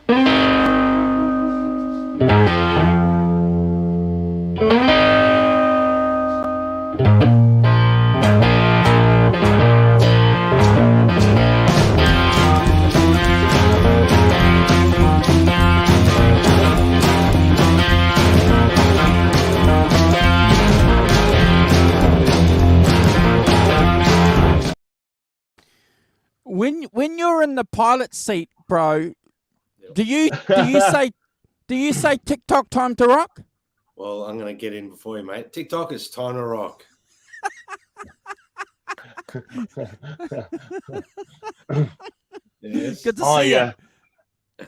When you're in the pilot seat, bro, do you say TikTok time to rock? Well, I'm going to get in before you, mate. TikTok is time to rock. Yes. Good to see you.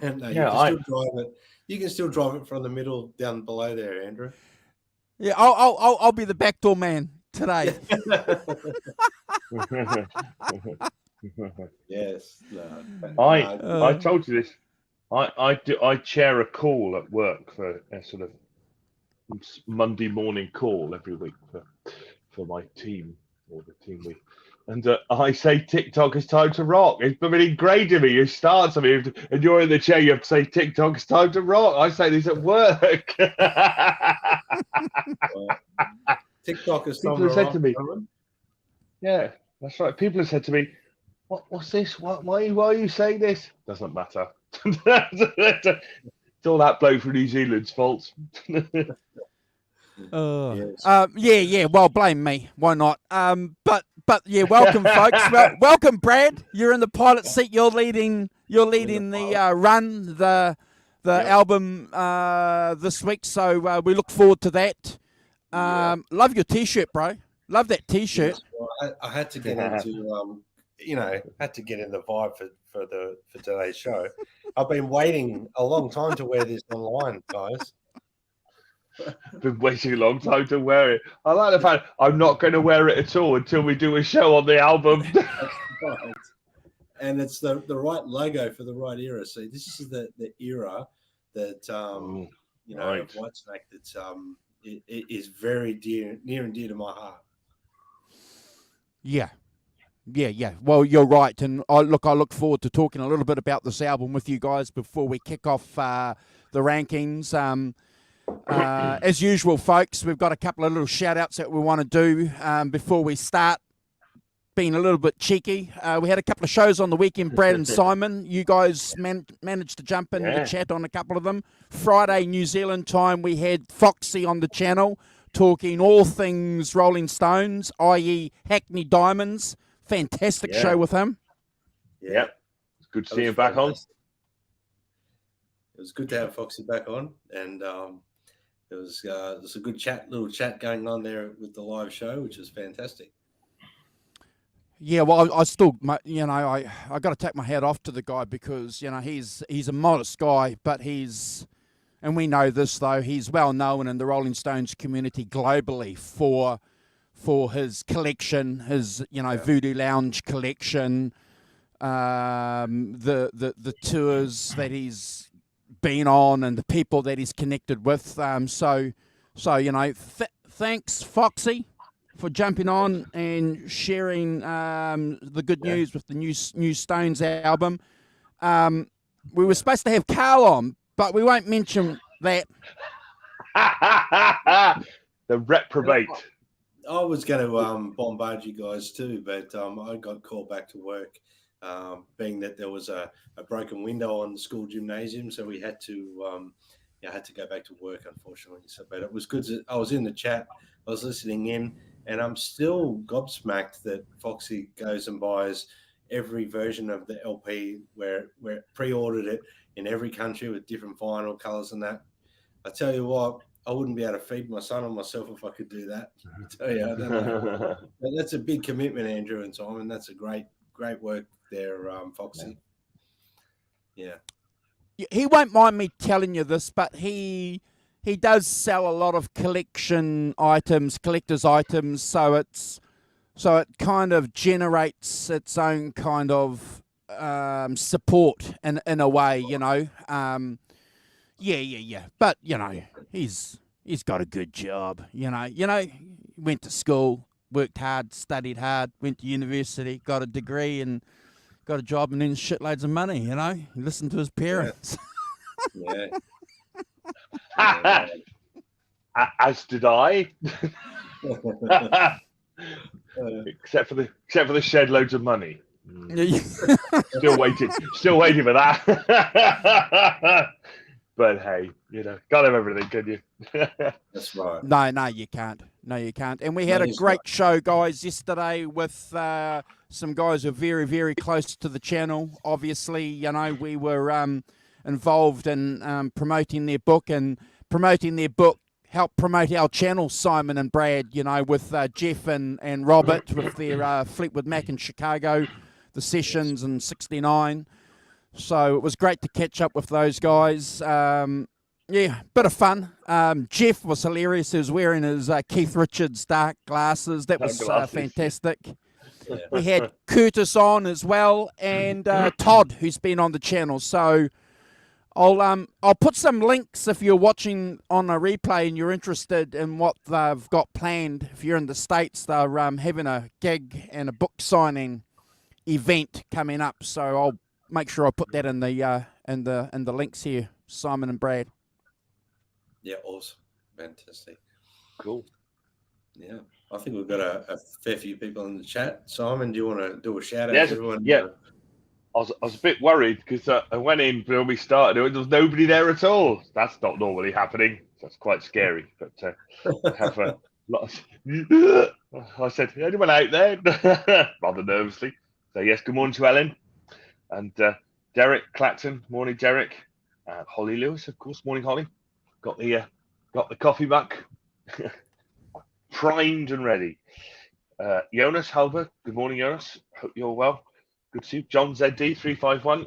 And you can still drive it. You can still drive it from the middle down below there, Andrew. Yeah, I'll be the backdoor man today. Yes. No, I told you this. I chair a call at work for a sort of Monday morning call every week for my team or the team week. And I say TikTok is time to rock. It's been ingrained in me. You start something, and you're in the chair. You have to say TikTok is time to rock. I say this at work. TikTok is time People to have said rock. to me, yeah, that's right. People have said to me, "What's this? Why are you saying this?" Doesn't matter. It's all that bloke from New Zealand's fault. Yes. Yeah. Well, blame me. Why not? But yeah, welcome, folks. Welcome, Brad. You're in the pilot seat. You're leading the run, the album this week. So we look forward to that. Love your T-shirt, bro. Love that T-shirt. Yes, well, I had to get into had to get in the vibe for today's show. I've been waiting a long time to wear this online, guys. Been waiting a long time to wear it. I like the fact I'm not going to wear it at all until we do a show on the album. Right. And it's the right logo for the right era. See, this is the era that right. WhiteSnake that's it is very near and dear to my heart. Yeah. Well, you're right, and I look forward to talking a little bit about this album with you guys before we kick off the rankings. As usual, folks, we've got a couple of little shout-outs that we want to do before we start being a little bit cheeky. We had a couple of shows on the weekend, Brad and Simon. You guys managed to jump in the chat on a couple of them. Friday, New Zealand time, we had Foxy on the channel talking all things Rolling Stones, i.e. Hackney Diamonds. Fantastic show with him. Yeah. It's good to see him back on. It was good to have Foxy back on, and it was a good little chat going on there with the live show, which was fantastic. Yeah, well, I still, I got to take my hat off to the guy because he's a modest guy, but and we know this though, he's well known in the Rolling Stones community globally for his collection, his Voodoo Lounge collection, the tours that he's been on and the people that he's connected with. Thanks, Foxy, for jumping on and sharing the good news with the new Stones album. We were supposed to have Carl on, but we won't mention that. The reprobate. I was going to bombard you guys too, but I got called back to work, being that there was a broken window on the school gymnasium, so we had to go back to work, unfortunately. So, but it was good. I was in the chat, I was listening in, and I'm still gobsmacked that Foxy goes and buys every version of the LP where pre-ordered it in every country with different vinyl colors and that. I tell you what, I wouldn't be able to feed my son or myself if I could do that. I tell you, I don't know. That's a big commitment, Andrew and Simon. That's a great work there, Foxy. Yeah. He won't mind me telling you this, but he does sell a lot of collector's items, so it kind of generates its own kind of support in a way, Yeah. But he's got a good job. Went to school, worked hard, studied hard, went to university, got a degree, and got a job, and then shitloads of money. He listened to his parents. Yeah. As did I. Yeah. except for the shed loads of money. Yeah. Still waiting for that. But hey, can't have everything, can you? That's right. No, you can't. No, you can't. And we had a Money's great show, guys, yesterday with some guys who are very, very close to the channel. Obviously, we were involved in promoting their book, and promoting their book helped promote our channel, Simon and Brad, with Jeff and Robert with their Fleetwood Mac in Chicago, the sessions in '69. So it was great to catch up with those guys. Yeah, bit of fun. Jeff was hilarious. He was wearing his Keith Richards dark glasses. That was fantastic. Yeah. We had Curtis on as well, and Todd, who's been on the channel. So I'll put some links if you're watching on a replay and you're interested in what they've got planned. If you're in the States, they're having a gig and a book signing event coming up. So I'll make sure I put that in the links here, Simon and Brad. Yeah, awesome. Fantastic. Cool. Yeah. I think we've got a fair few people in the chat. Simon, do you want to do a shout out Yes, to everyone? yeah. I was a bit worried because I went in when we started. There was nobody there at all. That's not normally happening. That's quite scary. But I have a lot of... I said, anyone out there? Rather nervously. So yes, good morning to Ellen. And Derek Clacton. Morning, Derek. Holly Lewis, of course. Morning, Holly. Got the coffee back. Primed and ready. Jonas Halber. Good morning, Jonas. Hope you're well. Good to see you. John ZD351.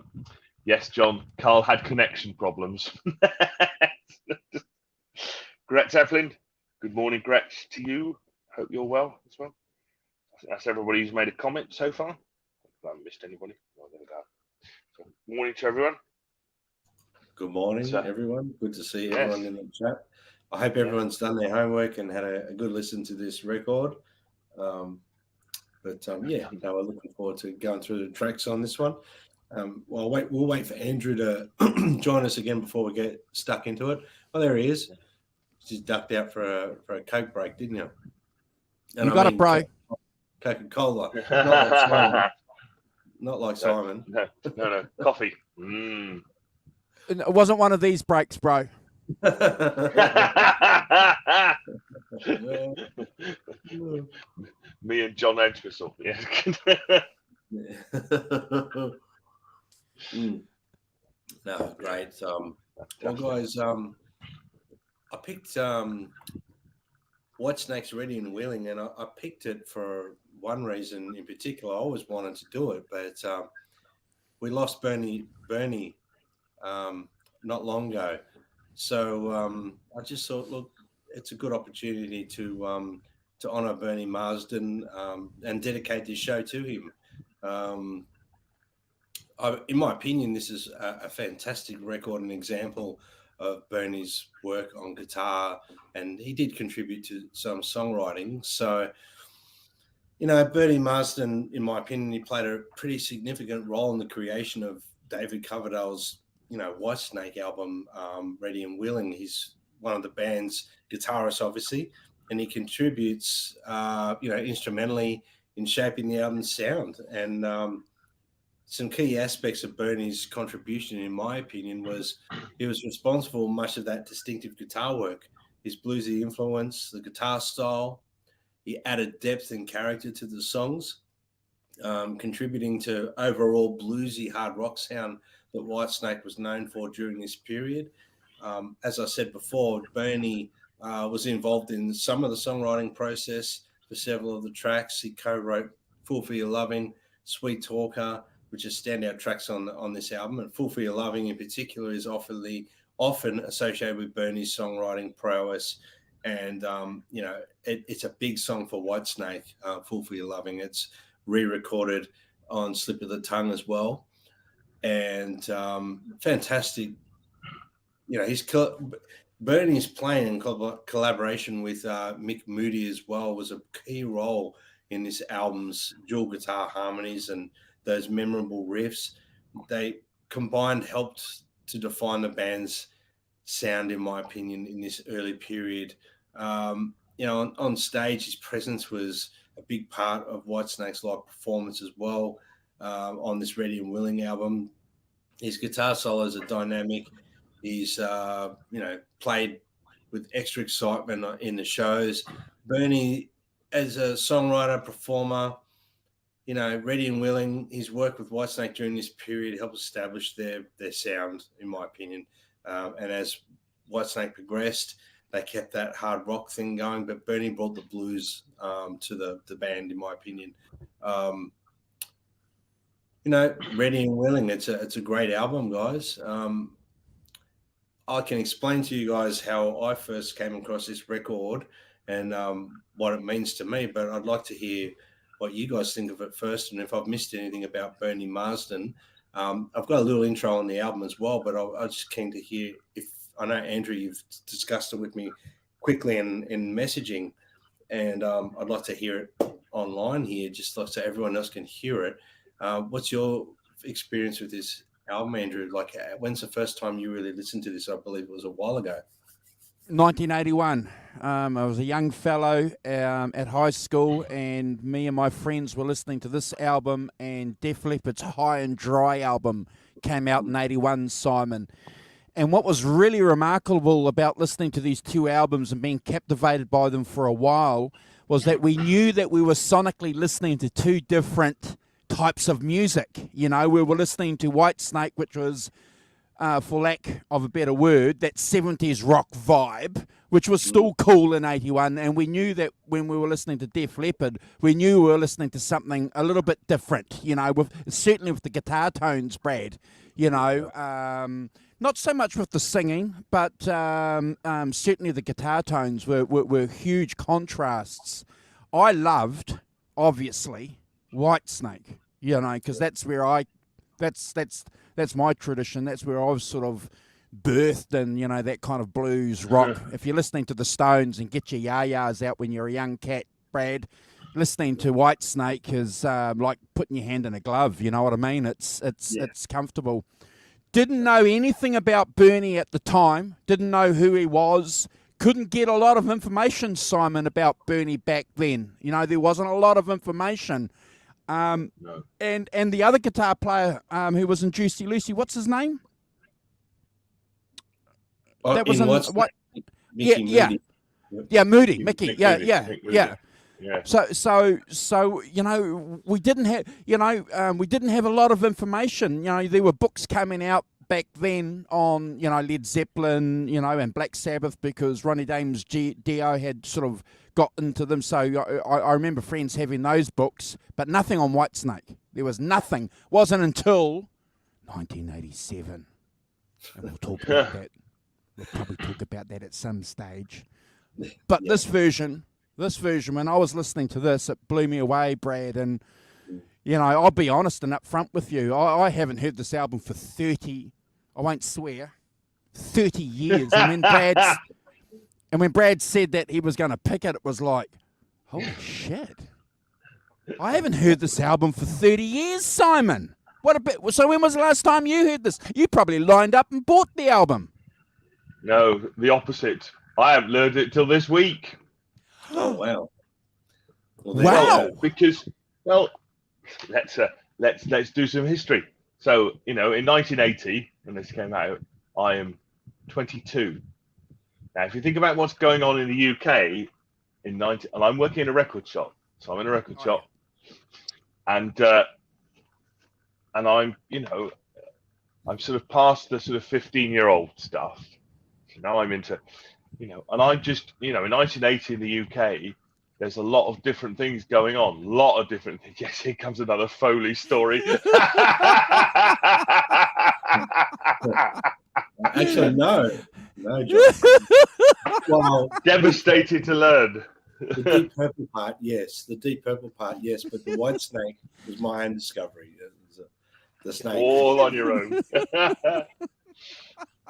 Yes, John. Carl had connection problems. Gretz Evelyn. Good morning, Gretz, to you. Hope you're well as well. I think that's everybody who's made a comment so far. I haven't missed anybody. Oh, there we go. So, morning to everyone. Good morning, everyone. Good to see everyone in the chat. I hope everyone's done their homework and had a good listen to this record. We're looking forward to going through the tracks on this one. We'll wait for Andrew to join us again before we get stuck into it. Oh, there he is. Just ducked out for a Coke break, didn't you? And you got it, bro. Coca-Cola. Not like Simon. No. Coffee. It wasn't one of these breaks, bro. Me and John Edgeworth. Yeah. No, great. Well, guys, I picked WhiteSnake's Ready and Wheeling, and I picked it for one reason in particular. I always wanted to do it, but we lost Bernie not long ago. So I just thought, look, it's a good opportunity to honour Bernie Marsden and dedicate this show to him. In my opinion, this is a fantastic record, an example of Bernie's work on guitar, and he did contribute to some songwriting. So, Bernie Marsden, in my opinion, he played a pretty significant role in the creation of David Coverdale's, WhiteSnake album, Ready and Willing. He's one of the band's guitarists, obviously, and he contributes, instrumentally in shaping the album's sound. And some key aspects of Bernie's contribution, in my opinion, was he was responsible for much of that distinctive guitar work, his bluesy influence, the guitar style. He added depth and character to the songs, contributing to overall bluesy hard rock sound that WhiteSnake was known for during this period. As I said before, Bernie was involved in some of the songwriting process for several of the tracks. He co-wrote Fool for Your Loving, Sweet Talker, which are standout tracks on this album. And Fool for Your Loving in particular is often associated with Bernie's songwriting prowess. And, it's a big song for WhiteSnake, Fool for Your Loving. It's re-recorded on Slip of the Tongue as well. And fantastic. Bernie's playing in collaboration with Mick Moody as well was a key role in this album's dual guitar harmonies and those memorable riffs. They combined helped to define the band's sound, in my opinion, in this early period. On stage, his presence was a big part of Whitesnake's live performance as well. On this Ready and Willing album, his guitar solos are dynamic. He's played with extra excitement in the shows. Bernie, as a songwriter, performer, Ready and Willing, his work with Whitesnake during this period helped establish their sound, in my opinion. And as Whitesnake progressed, they kept that hard rock thing going, but Bernie brought the blues to the band, in my opinion. Ready and Willing, it's a great album, guys. I can explain to you guys how I first came across this record and what it means to me, but I'd like to hear what you guys think of it first, and if I've missed anything about Bernie Marsden. I've got a little intro on the album as well, but I'm just keen to hear if I know, Andrew, you've discussed it with me quickly in messaging, and I'd like to hear it online here, just so everyone else can hear it. What's your experience with this album, Andrew? Like, when's the first time you really listened to this? I believe it was a while ago. 1981. I was a young fellow at high school, and me and my friends were listening to this album, and Def Leppard's High and Dry album came out in 81, Simon. And what was really remarkable about listening to these two albums and being captivated by them for a while was that we knew that we were sonically listening to two different types of music. We were listening to Whitesnake, which was, for lack of a better word, that 70s rock vibe, which was still cool in 81. And we knew that when we were listening to Def Leppard, we knew we were listening to something a little bit different, certainly with the guitar tones, Brad, not so much with the singing, but certainly the guitar tones were huge contrasts. I loved, obviously, Whitesnake, because that's where that's my tradition. That's where I was sort of birthed in, that kind of blues rock. If you're listening to the Stones and get your yah-yahs out when you're a young cat, Brad, listening to Whitesnake is like putting your hand in a glove. You know what I mean? It's comfortable. Didn't know anything about Bernie at the time. Didn't know who he was. Couldn't get a lot of information, Simon, about Bernie back then. There wasn't a lot of information. No. And the other guitar player who was in Juicy Lucy, what's his name? That was what? Mickey, Moody, Mickey. Yeah. So we didn't have a lot of information. There were books coming out back then on Led Zeppelin, and Black Sabbath, because Ronnie James Dio had sort of got into them. So I remember friends having those books, but nothing on Whitesnake. There was nothing. Wasn't until 1987, and we'll talk about that. We'll probably talk about that at some stage. But this version, when I was listening to this, it blew me away, Brad. And, I'll be honest and upfront with you. I haven't heard this album for 30, I won't swear, 30 years. And when Brad said that he was going to pick it, it was like, holy shit. I haven't heard this album for 30 years, Simon. What a bit. So when was the last time you heard this? You probably lined up and bought the album. No, the opposite. I haven't learned it till this week. Oh wow! Wow! Because let's do some history. So in 1980, when this came out, I am 22. Now, if you think about what's going on in the UK and I'm working in a record shop, so I'm in a record shop, and I'm I'm sort of past the sort of 15-year-old stuff. So now I'm into, and I just, in 1980 in the UK, there's a lot of different things going on. A lot of different things. Yes, here comes another Foley story. Actually, no, John. Well, devastated to learn. The Deep Purple part, yes. The Deep Purple part, yes. But the Whitesnake was my own discovery. The snake. All on your own.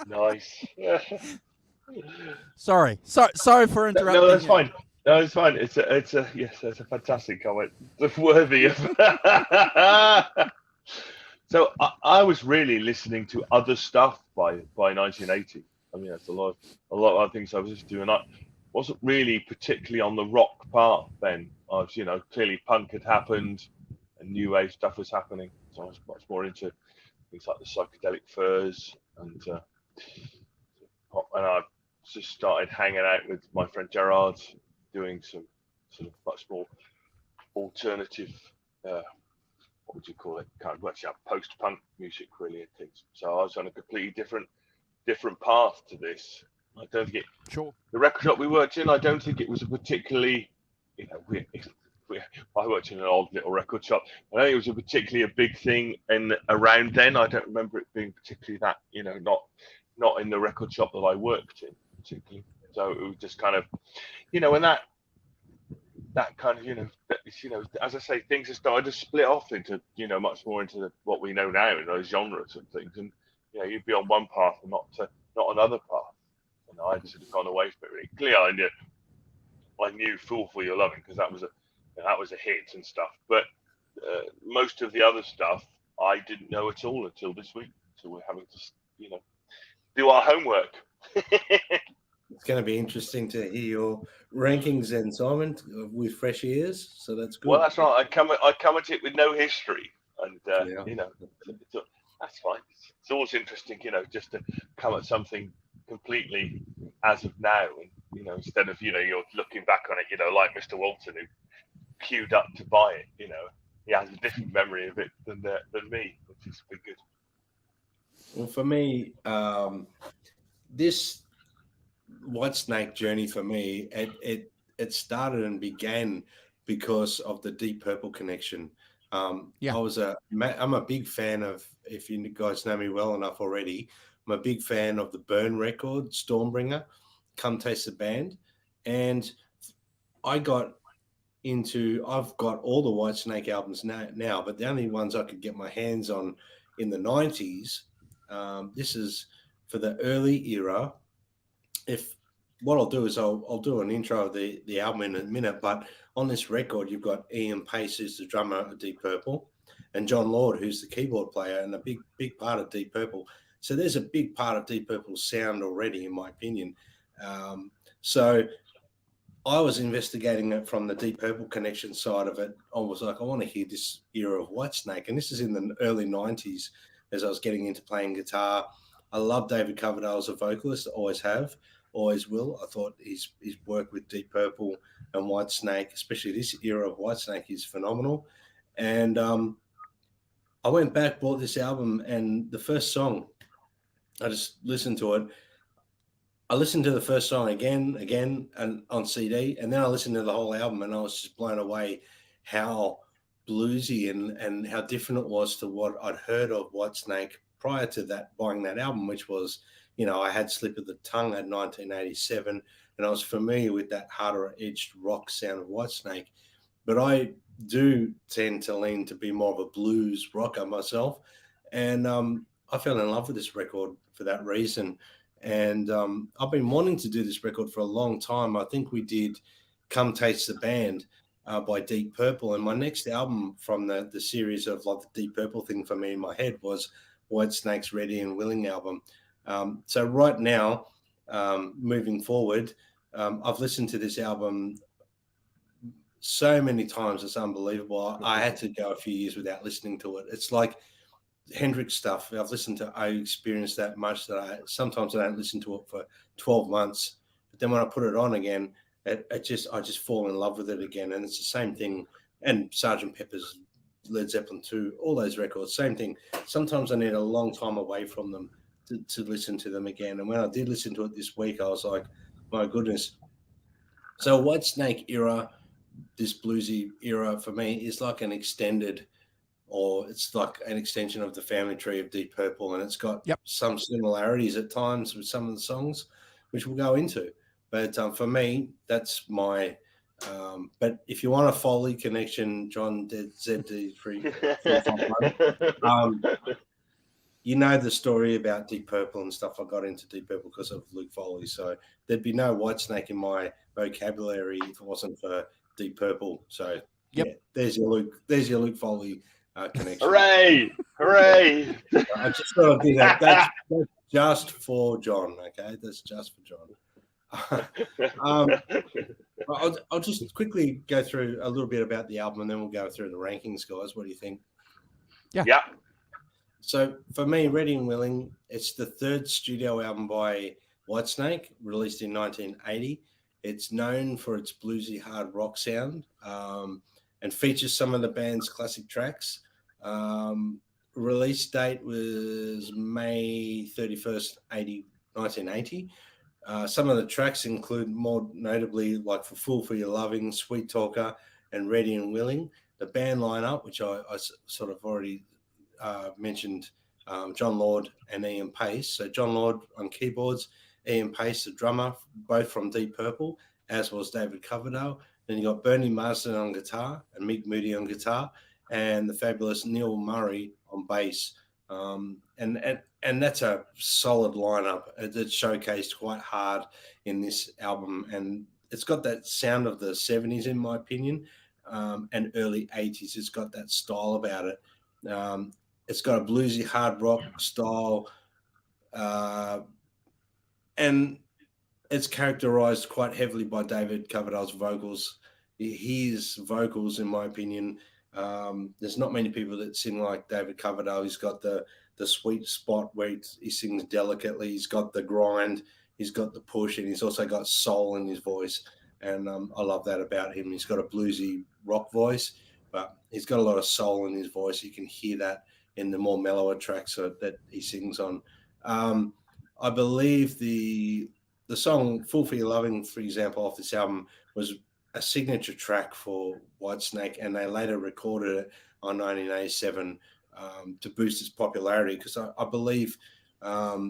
Nice. Sorry for interrupting. No, that's fine. No, it's fine. It's a fantastic comment. It's worthy of. So I was really listening to other stuff by 1980. I mean, that's a lot of other things I was listening to, and I wasn't really particularly on the rock part then. I was, clearly punk had happened, and new wave stuff was happening, so I was much more into things like the psychedelic furs and pop. And I just started hanging out with my friend Gerard, doing some sort of much more alternative. What would you call it? Kind of actually post-punk music, really, and things. So I was on a completely different path to this. I don't think Sure. the record shop we worked in, I don't think it was a particularly, I worked in an old little record shop. I don't think it was a particularly a big thing around then. I don't remember it being particularly that, not in the record shop that I worked in particularly. So it was just kind of, and that kind of, as I say, things have started to split off into, much more into what we know now in those genres and things. And, you'd be on one path and not another path. And I'd sort of gone away from it really. Clearly, I knew "Fool for Your Loving" because that was a hit and stuff. But most of the other stuff I didn't know at all until this week. So we're having to, do our homework. It's going to be interesting to hear your rankings then, Simon, with fresh ears. So that's good. Well, that's right. I come at it with no history, and that's fine. It's always interesting, just to come at something completely as of now, and instead of you're looking back on it, like Mr. Walton who queued up to buy it. He has a different memory of it than me, which is pretty good. Well, for me, this WhiteSnake journey for me, it started and began because of the Deep Purple connection. I'm a big fan of, if you guys know me well enough already, I'm a big fan of the Burn record, Stormbringer, Come Taste the Band. And I've got all the WhiteSnake albums now, but the only ones I could get my hands on in the 90s, this is for the early era. What I'll do is I'll do an intro of the album in a minute, but on this record you've got Ian Pace, who's the drummer of Deep Purple, and John Lord, who's the keyboard player and a big part of Deep Purple. So there's a big part of Deep Purple's sound already, in my opinion. So I was investigating it from the Deep Purple connection side of it. I was like, I want to hear this era of WhiteSnake, and this is in the early 90s as I was getting into playing guitar. I love David Coverdale as a vocalist, always have, always will. I thought his work with Deep Purple and WhiteSnake, especially this era of WhiteSnake, is phenomenal. And I went back, bought this album, and the first song, I just listened to it. I listened to the first song again, and on CD, and then I listened to the whole album, and I was just blown away how bluesy and how different it was to what I'd heard of WhiteSnake prior to that, buying that album, which was, I had Slip of the Tongue at 1987, and I was familiar with that harder edged rock sound of WhiteSnake. But I do tend to lean to be more of a blues rocker myself, and I fell in love with this record for that reason. And I've been wanting to do this record for a long time. I think we did Come Taste the Band by Deep Purple. And my next album from the series of like the Deep Purple thing for me in my head was WhiteSnake's Ready and Willing album. So right now, moving forward, I've listened to this album so many times. It's unbelievable. I had to go a few years without listening to it. It's like Hendrix stuff. I experienced that much that sometimes I don't listen to it for 12 months, but then when I put it on again, I just fall in love with it again. And it's the same thing. And Sgt. Pepper's, Led Zeppelin 2, all those records, same thing. Sometimes I need a long time away from them to listen to them again. And when I did listen to it this week, I was like, my goodness. So WhiteSnake era, this bluesy era for me is like an extended, or it's like an extension of the family tree of Deep Purple, and it's got some similarities at times with some of the songs, which we'll go into. But for me, that's my. But if you want a Foley connection, John ZD3, you know the story about Deep Purple and stuff. I got into Deep Purple because of Luke Foley, so there'd be no WhiteSnake in my vocabulary if it wasn't for Deep Purple. So yeah, there's your Luke Foley connection. Hooray! Hooray! I just thought I'd do that. That's just for John. Okay, that's just for John. I'll just quickly go through a little bit about the album, and then we'll go through the rankings, guys. What do you think? Yeah. So for me, Ready and Willing, it's the third studio album by WhiteSnake, released in 1980. It's known for its bluesy hard rock sound, and features some of the band's classic tracks. Release date was May 31st, 1980. Some of the tracks include, more notably, like For Fool for Your Loving, Sweet Talker, and Ready and Willing. The band lineup, which I sort of already mentioned, John Lord and Ian Pace. So John Lord on keyboards, Ian Pace, the drummer, both from Deep Purple, as was David Coverdale. Then you got Bernie Marsden on guitar and Mick Moody on guitar, and the fabulous Neil Murray on bass. And that's a solid lineup. It's showcased quite hard in this album, and it's got that sound of the 70s, in my opinion, and early 80s. It's got that style about it. It's got a bluesy hard rock style, and it's characterized quite heavily by David Coverdale's vocals. His vocals, in my opinion, there's not many people that sing like David Coverdale. He's got the sweet spot where he sings delicately. He's got the grind, he's got the push, and he's also got soul in his voice. And I love that about him. He's got a bluesy rock voice, but he's got a lot of soul in his voice. You can hear that in the more mellower tracks that he sings on. I believe the song Fool for Your Loving, for example, off this album, was a signature track for WhiteSnake, and they later recorded it on 1987 to boost its popularity, because I believe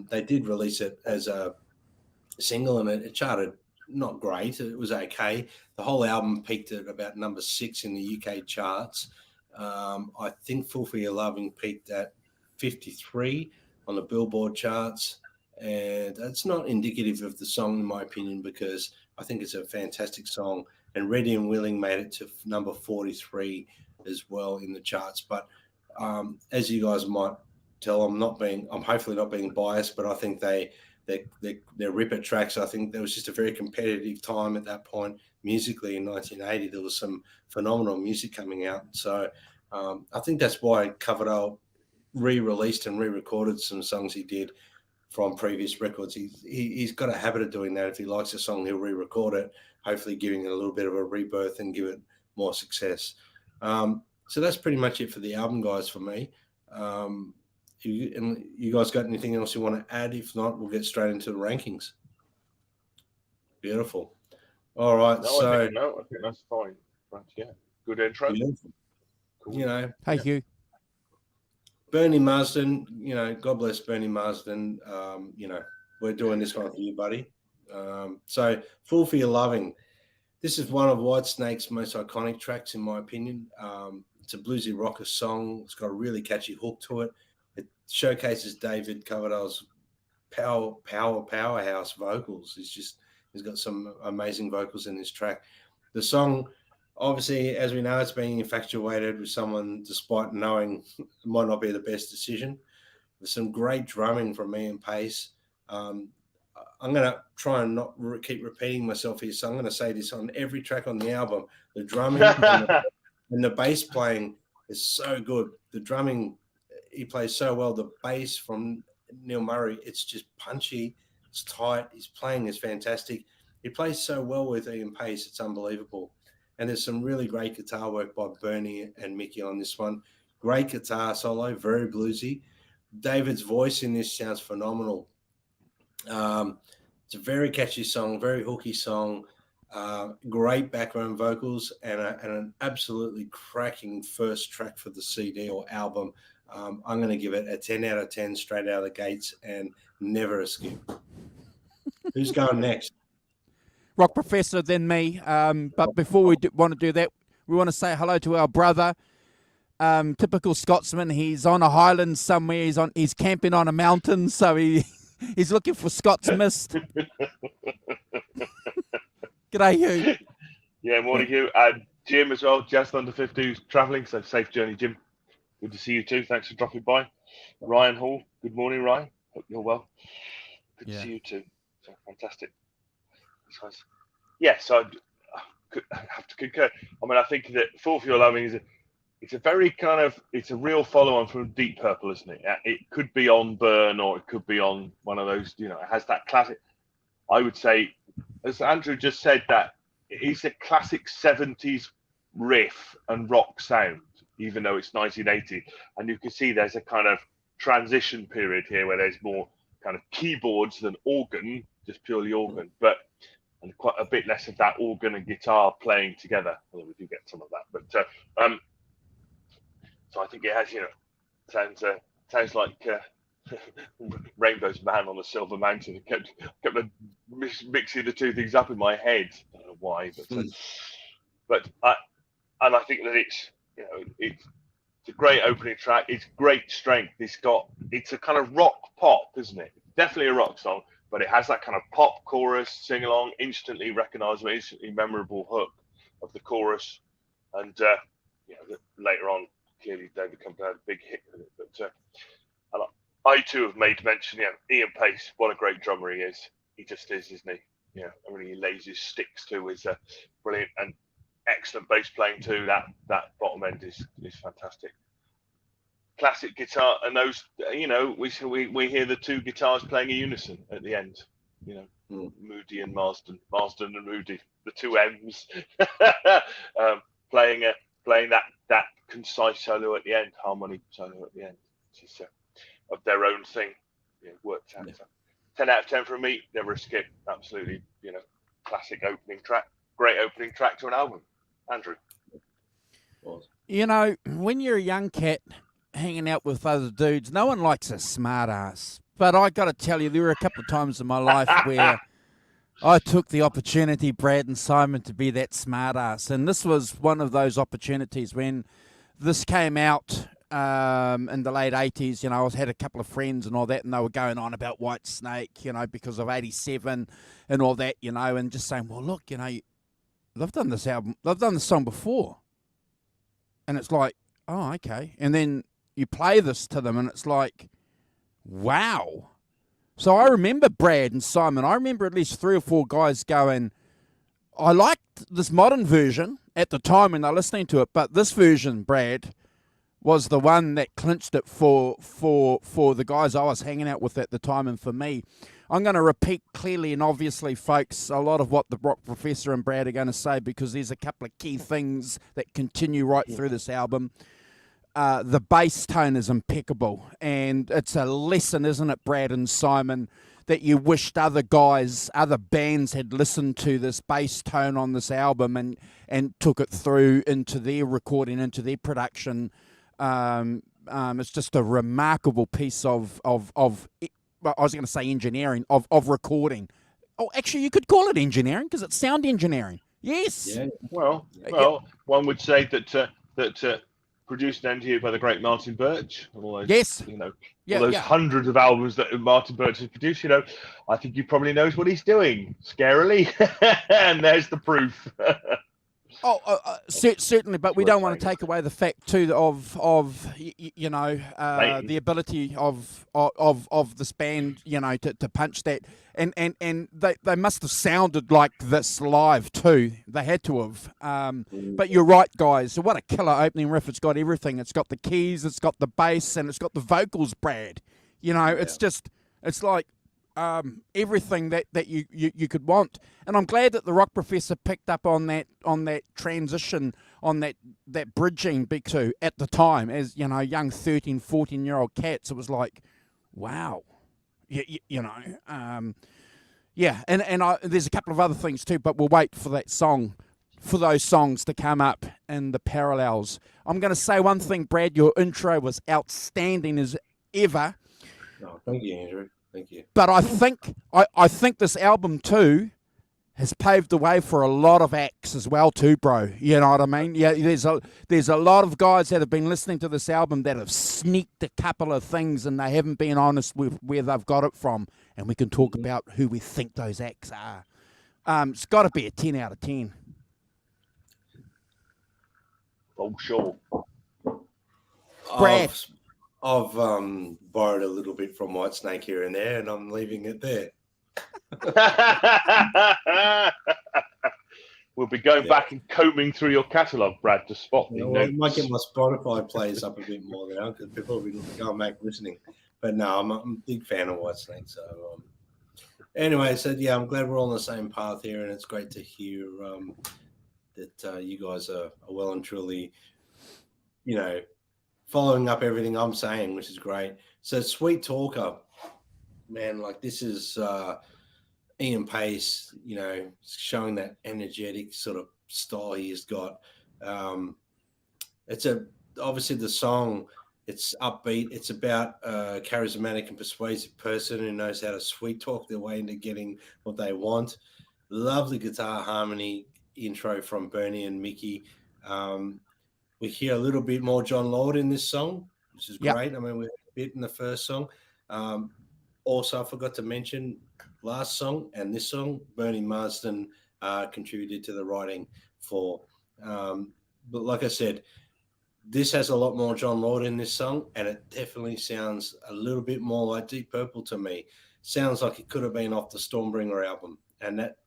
they did release it as a single, and it charted not great. It was okay. The whole album peaked at about number 6 in the UK charts. I think Fool for Your Loving peaked at 53 on the Billboard charts, and that's not indicative of the song, in my opinion, because I think it's a fantastic song. And Ready and Willing made it to number 43 as well in the charts. But as you guys might tell, I'm hopefully not being biased, but I think they're ripper tracks. I think there was just a very competitive time at that point musically in 1980. There was some phenomenal music coming out. So I think that's why Coverdale re-released and re-recorded some songs he did from previous records. He's got a habit of doing that. If he likes a song, he'll re-record it, hopefully giving it a little bit of a rebirth and give it more success. So that's pretty much it for the album, guys, for me. You guys got anything else you want to add? If not, we'll get straight into the rankings. Beautiful. All right. I think that's fine. But yeah, good intro. Beautiful. Cool. Hey, Hugh. Bernie Marsden, God bless Bernie Marsden. We're doing this one for you, buddy. So Fool for Your Loving. This is one of WhiteSnake's most iconic tracks, in my opinion. It's a bluesy rocker song. It's got a really catchy hook to it. It showcases David Coverdale's powerhouse vocals. He's got some amazing vocals in this track. The song, obviously, as we know, it's being infatuated with someone despite knowing it might not be the best decision. There's some great drumming from Ian Pace. I'm going to try and not keep repeating myself here, so I'm going to say this on every track on the album. The drumming and the bass playing is so good. The drumming, he plays so well. The bass from Neil Murray, it's just punchy, it's tight. His playing is fantastic. He plays so well with Ian Pace, it's unbelievable. And there's some really great guitar work by Bernie and Mickey on this one. Great guitar solo, very bluesy. David's voice in this sounds phenomenal. It's a very catchy song, very hooky song, great background vocals, and an absolutely cracking first track for the CD or album. I'm going to give it a 10 out of 10 straight out of the gates and never a skip. Who's going next? Rock Professor, then me. But before we want to do that, we want to say hello to our brother. Typical Scotsman. He's on a highland somewhere. He's camping on a mountain, so he's looking for Scots mist. G'day, Hugh. Yeah, morning, Hugh. Jim as well, just under 50, who's travelling, so safe journey, Jim. Good to see you too. Thanks for dropping by. Ryan Hall, good morning, Ryan. Hope you're well. Good to see you too. So fantastic. Yes, I have to concur. I mean, I think that For Your Loving is it's a very kind of, it's a real follow-on from Deep Purple, isn't it? It could be on Burn, or it could be on one of those, it has that classic, I would say, as Andrew just said, that it's a classic 70s riff and rock sound, even though it's 1980. And you can see there's a kind of transition period here where there's more kind of keyboards than organ, just purely organ, and quite a bit less of that organ and guitar playing together. Although we do get some of that, but so I think it has, sounds like Rainbow's Man on the Silver Mountain. It kept mixing the two things up in my head. I don't know why, but I think that it's a great opening track. It's great strength. It's a kind of rock pop, isn't it? Definitely a rock song, but it has that kind of pop chorus, sing along, instantly recognizable, instantly memorable hook of the chorus, and later on, clearly David Campbell had a big hit with it. But and I too have made mention, Ian Pace, what a great drummer he is. He just is, isn't he? I mean, he lays his sticks to his brilliant and excellent bass playing too. That bottom end is fantastic. Classic guitar, and those, we hear the two guitars playing in unison at the end. Moody and Marsden and Moody, the two M's, playing that concise solo at the end, harmony solo at the end, which is of their own thing. Worked out. So 10 out of 10 from me. Never a skip. Absolutely, classic opening track. Great opening track to an album. Andrew. When you're a young cat hanging out with other dudes, no one likes a smart ass. But I got to tell you, there were a couple of times in my life where I took the opportunity, Brad and Simon, to be that smart ass. And this was one of those opportunities when this came out in the late 80s. I had a couple of friends and all that, and they were going on about WhiteSnake, because of 87 and all that, and just saying, well, look, they've done this album, they've done this song before. And it's like, oh, okay. And then you play this to them, and it's like, wow. So I remember Brad and Simon, I remember at least 3 or 4 guys going, I liked this modern version at the time when they're listening to it, but this version, Brad, was the one that clinched it for the guys I was hanging out with at the time, and for me. I'm going to repeat clearly and obviously, folks, a lot of what the Rock Professor and Brad are going to say, because there's a couple of key things that continue right through this album. The bass tone is impeccable, and it's a lesson, isn't it, Brad and Simon, that you wished other guys, other bands had listened to this bass tone on this album and took it through into their recording, into their production. It's just a remarkable piece of I was going to say engineering, of recording. Oh, actually, you could call it engineering, because it's sound engineering. Yes. Yeah. Well, one would say that produced and engineered by the great Martin Birch. All those, yes. all those hundreds of albums that Martin Birch has produced. I think he probably knows what he's doing. Scarily, and there's the proof. Certainly, but we don't want to take away the fact too of the ability of this band, to punch that, and they must have sounded like this live too. They had to have. But you're right, guys. What a killer opening riff! It's got everything. It's got the keys, it's got the bass, and it's got the vocals. Brad, it's like everything that you could want. And I'm glad that the Rock Professor picked up on that transition, on that bridging big two at the time, as young 13, 14-year-old cats. It was like, wow, and there's a couple of other things too, but we'll wait for those songs to come up in the parallels. I'm going to say one thing, Brad. Your intro was outstanding as ever. Oh, thank you, Andrew. Thank you. But I think this album too has paved the way for a lot of acts as well too, bro. You know what I mean? Yeah, there's a lot of guys that have been listening to this album that have sneaked a couple of things, and they haven't been honest with where they've got it from. And we can talk about who we think those acts are. It's got to be a 10 out of 10. Oh, sure. Brad. I've borrowed a little bit from WhiteSnake here and there, and I'm leaving it there. We'll be going back and combing through your catalogue, Brad, to spot the I notes. might get my Spotify plays up a bit more now because people will be going back listening. But no, I'm a big fan of WhiteSnake. So anyway, so yeah, I'm glad we're on the same path here, and it's great to hear that you guys are well and truly, following up everything I'm saying, which is great. So Sweet Talker, man, like this is Ian Pace, showing that energetic sort of style he's got. It's obviously the song, it's upbeat. It's about a charismatic and persuasive person who knows how to sweet talk their way into getting what they want. Lovely guitar harmony intro from Bernie and Mickey. We hear a little bit more John Lord in this song, which is great. I mean, we had a bit in the first song. Also, I forgot to mention last song and this song, Bernie Marsden contributed to the writing for. But like I said, this has a lot more John Lord in this song, and it definitely sounds a little bit more like Deep Purple to me. Sounds like it could have been off the Stormbringer album. And that,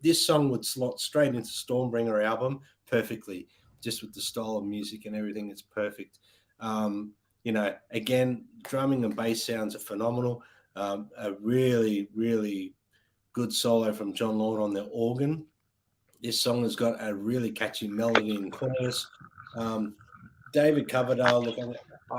this song would slot straight into Stormbringer album perfectly, just with the style of music and everything. It's perfect. Again, drumming and bass sounds are phenomenal. A really, really good solo from John Lord on the organ. This song has got a really catchy melody and chorus. David Coverdale, look,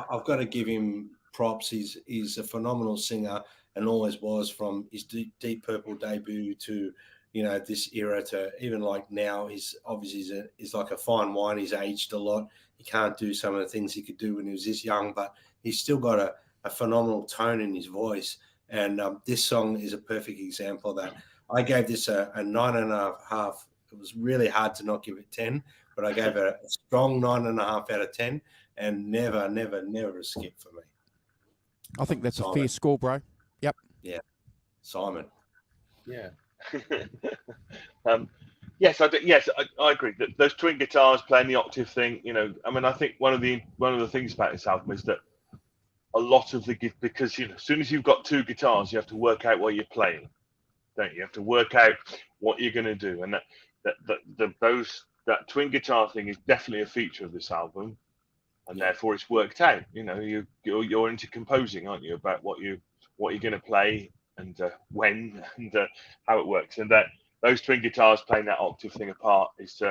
I've got to give him props. He's a phenomenal singer and always was, from his Deep Purple debut to, this era to even like now. He's obviously he's like a fine wine. He's aged a lot. He can't do some of the things he could do when he was this young, but he's still got a phenomenal tone in his voice. And this song is a perfect example of that. I gave this a 9.5. It was really hard to not give it 10, but I gave it a strong 9.5 out of 10, and never a skip for me. I think that's a fair score, bro. Yep. Yeah. Simon. Yeah. Yes, I agree that those twin guitars playing the octave thing. I think one of the things about this album is that a lot of because as soon as you've got two guitars, you have to work out what you're playing, don't you? You have to work out what you're going to do, and that twin guitar thing is definitely a feature of this album, and therefore it's worked out. You're into composing, aren't you, about what you're going to play and when and how it works, and that those twin guitars playing that octave thing apart is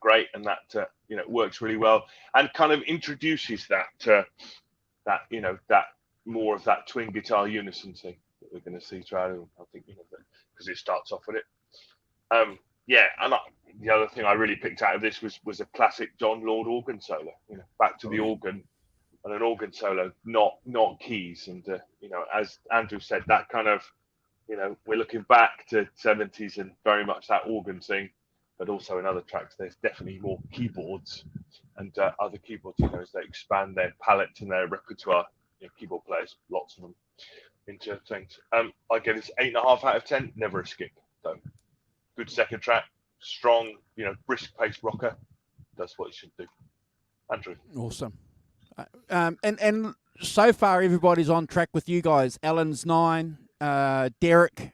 great, and that works really well, and kind of introduces that more of that twin guitar unison thing that we're going to see throughout it. I think because it starts off with it. And the other thing I really picked out of this was a classic John Lord organ solo. Back to the organ and an organ solo, not keys. And as Andrew said, that kind of we're looking back to 70s and very much that organ thing, but also in other tracks there's definitely more keyboards and other keyboards. As they expand their palette and their repertoire, keyboard players, lots of them, into things. I give this 8.5 out of 10. Never a skip though. Good second track, strong, brisk pace rocker. That's what it should do. Andrew. Awesome. And so far everybody's on track with you guys. Alan's 9, Derek,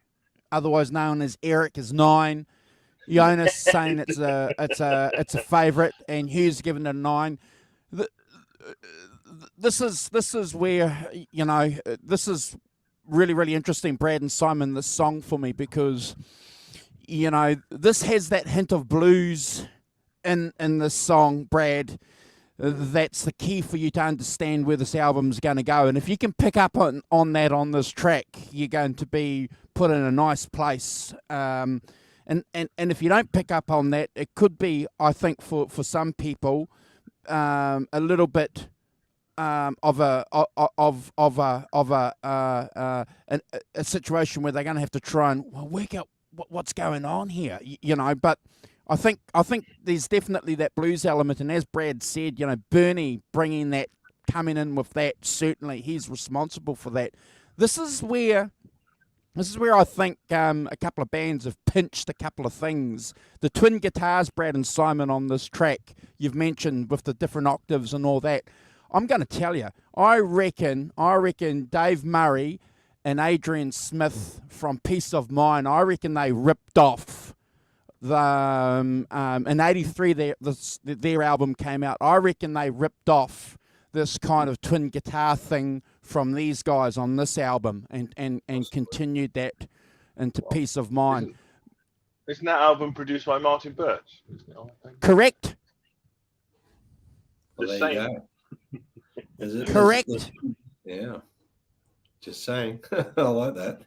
otherwise known as Eric, is 9. Jonas saying it's a favourite, and Hugh's given it a 9. This is where this is really, really interesting, Brad and Simon, this song for me, because this has that hint of blues in this song, Brad. That's the key for you to understand where this album's going to go. And if you can pick up on that on this track, you're going to be put in a nice place. And if you don't pick up on that, it could be, I think, for some people, a little bit of a situation where they're going to have to try and work out what's going on here, But I think there's definitely that blues element, and as Brad said, Bernie bringing that, coming in with that, certainly he's responsible for that. This is where I think a couple of bands have pinched a couple of things. The twin guitars, Brad and Simon, on this track, you've mentioned with the different octaves and all that. I'm going to tell you, I reckon Dave Murray and Adrian Smith from Peace of Mind, I reckon they ripped off the in '83 their album came out. I reckon they ripped off this kind of twin guitar thing from these guys on this album and continued that into Peace of Mind. Isn't that album produced by Martin Birch? Correct. Well, Just there you saying. go. Correct. Yeah. Just saying. I like that.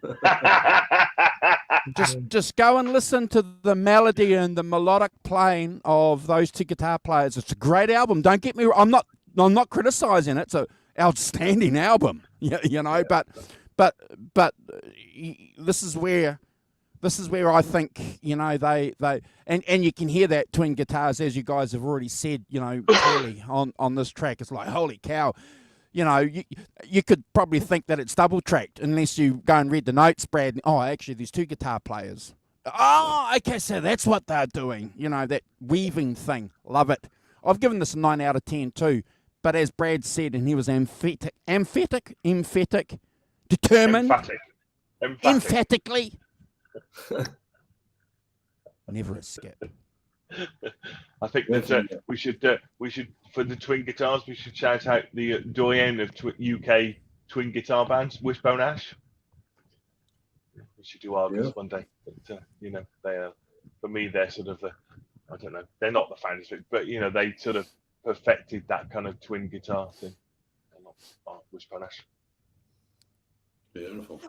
Just go and listen to the melody and the melodic playing of those two guitar players. It's a great album. Don't get me wrong. I'm not criticizing it. It's an outstanding album. You know, but this is where I think, you know, they and you can hear that twin guitars, as you guys have already said, you know, clearly on this track. It's like, holy cow. You know, you could probably think that it's double tracked unless you go and read the notes, Brad. Oh, actually, there's two guitar players. Oh, okay, so that's what they're doing. You know, that weaving thing. Love it. I've given this a 9 out of 10 too. But as Brad said, and he was emphatic, determined, emphatically. Never a skip. I think that we should for the twin guitars, we should shout out the doyen of UK twin guitar bands, Wishbone Ash. We should do ours one day. But, you know, they are, for me, they're sort of I don't know, they're not the founders, but you know, they sort of perfected that kind of twin guitar thing. Wishbone Ash. Beautiful.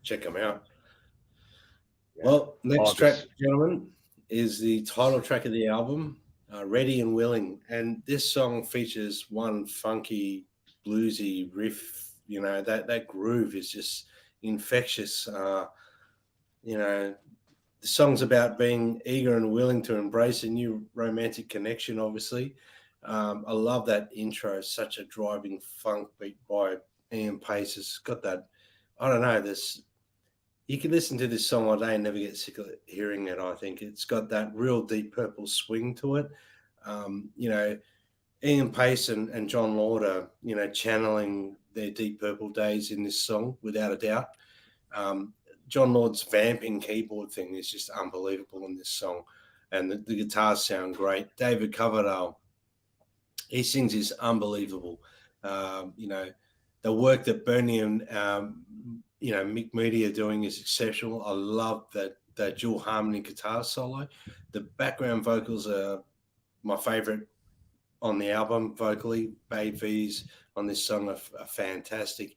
Check them out. Yeah. Well, next track, gentlemen, is the title track of the album, Ready and Willing. And this song features one funky, bluesy riff. You know, that groove is just infectious. You know, the song's about being eager and willing to embrace a new romantic connection, obviously. I love that intro, such a driving funk beat by Ian Pace. It's got that, I don't know, this. You can listen to this song all day and never get sick of hearing it, I think. It's got that real Deep Purple swing to it. You know, Ian Pace and John Lord are, you know, channeling their Deep Purple days in this song, without a doubt. John Lord's vamping keyboard thing is just unbelievable in this song. And the guitars sound great. David Coverdale, he sings is unbelievable. You know, the work that Bernie and you know, Mick Moody are doing is exceptional. I love that dual harmony guitar solo. The background vocals are my favorite on the album vocally. Babe V's on this song are fantastic.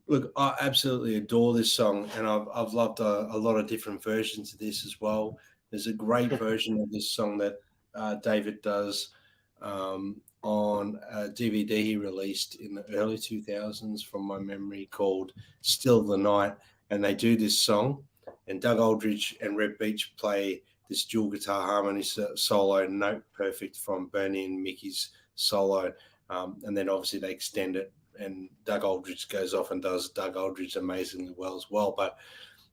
Look, I absolutely adore this song, and I've loved a lot of different versions of this as well. There's a great version of this song that David does on a DVD he released in the early 2000s, from my memory, called Still the Night. And they do this song, and Doug Aldridge and Reb Beach play this dual guitar harmony solo, note perfect from Bernie and Mickey's solo. And then obviously they extend it, and Doug Aldridge goes off and does Doug Aldridge amazingly well as well. But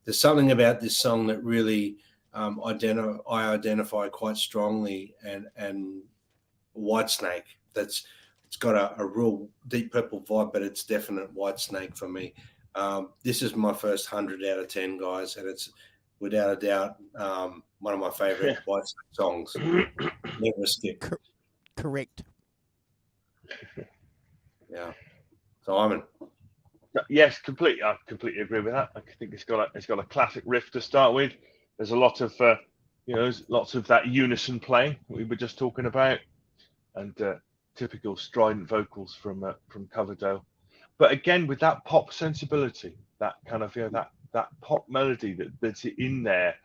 there's something about this song that really I identify quite strongly, and WhiteSnake. It's got a real Deep Purple vibe, but it's definite WhiteSnake for me. This is my first 100 out of 10, guys, and it's without a doubt one of my favorite WhiteSnake songs. Never skip. Correct. Yeah. So I'm in. Yes, completely. I completely agree with that. I think it's got a classic riff to start with. There's a lot of you know, there's lots of that unison playing we were just talking about, and typical strident vocals from Coverdale. But again, with that pop sensibility, that kind of, you know, that pop melody that's in there,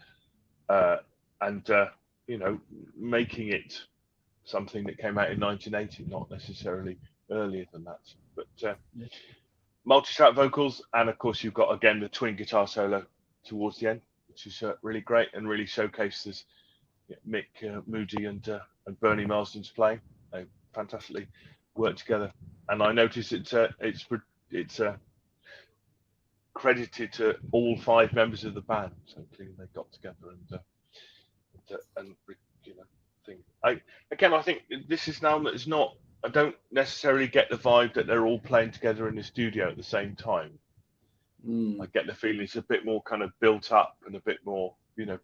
and you know, making it something that came out in 1980, not necessarily earlier than that. But multi-track vocals, and of course you've got again the twin guitar solo towards the end, which is really great and really showcases Mick Moody and Bernie Marsden's playing. They fantastically work together, and I noticed it's credited to all 5 members of the band. So clearly they got together and you know, thing. I think this is now that it's not I don't necessarily get the vibe that they're all playing together in the studio at the same time. I get the feeling it's a bit more kind of built up and a bit more,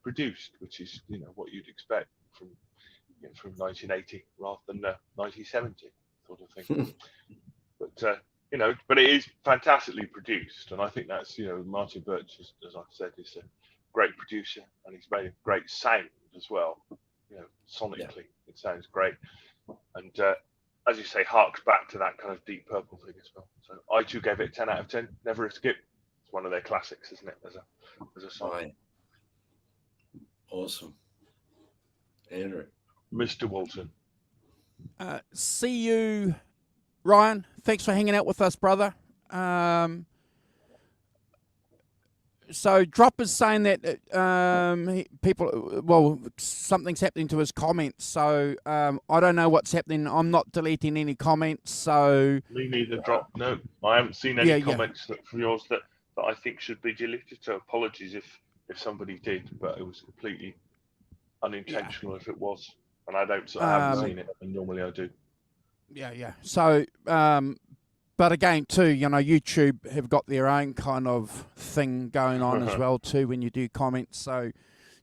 produced, which is, what you'd expect from 1980 rather than 1970 sort of thing. But it is fantastically produced, and I think that's, Martin Birch, as I've said, is a great producer, and he's made a great sound as well. Sonically, It sounds great, and as you say, harks back to that kind of Deep Purple thing as well. So I too gave it a 10 out of 10. Never a skip. It's one of their classics, isn't it? As a song. Right. Awesome, Andrew. Mr. Walton. See you, Ryan. Thanks for hanging out with us, brother. So Drop is saying that something's happening to his comments. So I don't know what's happening. I'm not deleting any comments. So Me neither, Drop. No, I haven't seen any comments from yours that I think should be deleted. So apologies if somebody did, but it was completely unintentional if it was. And I haven't seen it, and normally I do. Yeah. So, but again, too, YouTube have got their own kind of thing going on as well, too, when you do comments. So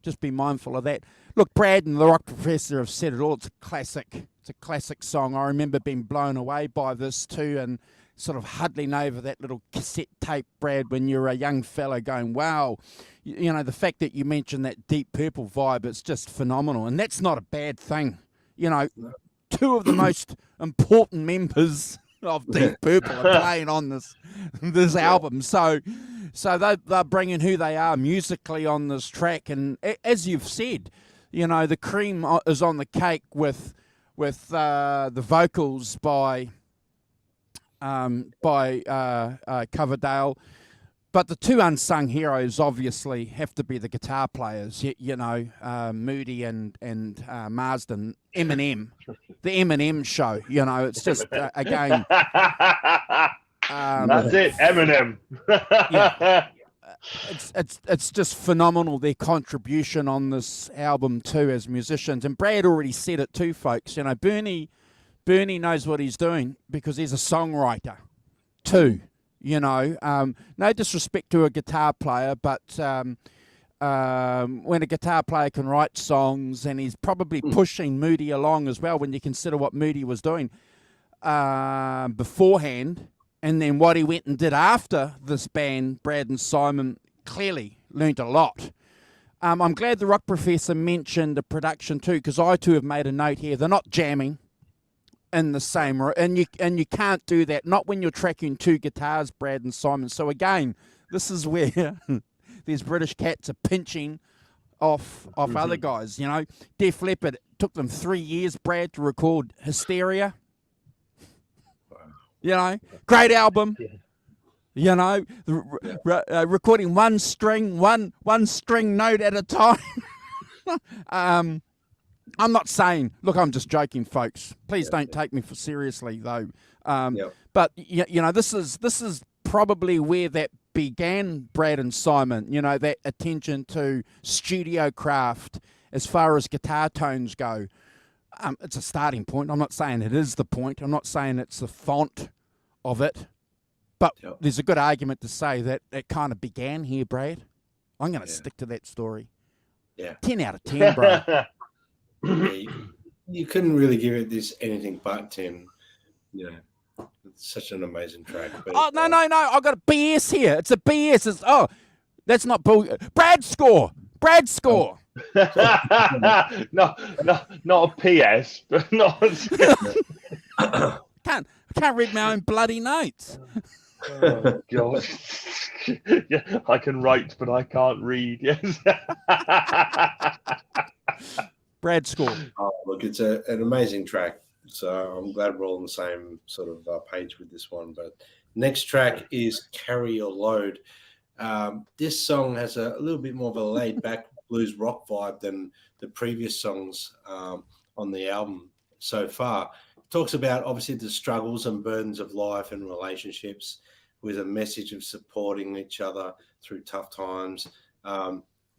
just be mindful of that. Look, Brad and the Rock Professor have said it all. It's a classic. It's a classic song. I remember being blown away by this, too, and sort of huddling over that little cassette tape, Brad, when you're a young fella going, wow. The fact that you mentioned that Deep Purple vibe, it's just phenomenal. And that's not a bad thing. Two of the most important members of Deep Purple are playing on this album. So they're bringing who they are musically on this track. And as you've said, the cream is on the cake with the vocals by Coverdale. But the two unsung heroes obviously have to be the guitar players, Moody and Marsden, Eminem, the Eminem show. It's just again. That's it, Eminem. It's just phenomenal, their contribution on this album too as musicians. And Brad already said it too, folks. Bernie knows what he's doing because he's a songwriter too. No disrespect to a guitar player, but when a guitar player can write songs, and he's probably pushing Moody along as well when you consider what Moody was doing beforehand, and then what he went and did after this band, Brad and Simon, clearly learnt a lot. I'm glad the Rock Professor mentioned the production too, because I too have made a note here. They're not jamming in the same, and you can't do that, not when you're tracking two guitars, Brad and Simon. So again, this is where these British cats are pinching off other guys. Def Leppard, it took them 3 years, Brad, to record Hysteria. Great album. Recording one string note at a time. I'm not saying, look, I'm just joking, folks. Please don't take me for seriously, though. But this is probably where that began, Brad and Simon. That attention to studio craft as far as guitar tones go. It's a starting point. I'm not saying it is the point. I'm not saying it's the font of it. But there's a good argument to say that it kind of began here, Brad. I'm going to stick to that story. 10 out of 10, bro. You couldn't really give it this anything but 10. It's such an amazing track. But, no. I've got a BS here. It's a BS. That's not bull. Brad score. No, not a PS, but not. Can't read my own bloody notes. Oh God! Yeah, I can write, but I can't read. Yes. Brad score. Look, it's an amazing track. So I'm glad we're all on the same sort of page with this one. But next track is Carry Your Load. This song has a little bit more of a laid-back blues rock vibe than the previous songs on the album so far. It talks about, obviously, the struggles and burdens of life and relationships with a message of supporting each other through tough times.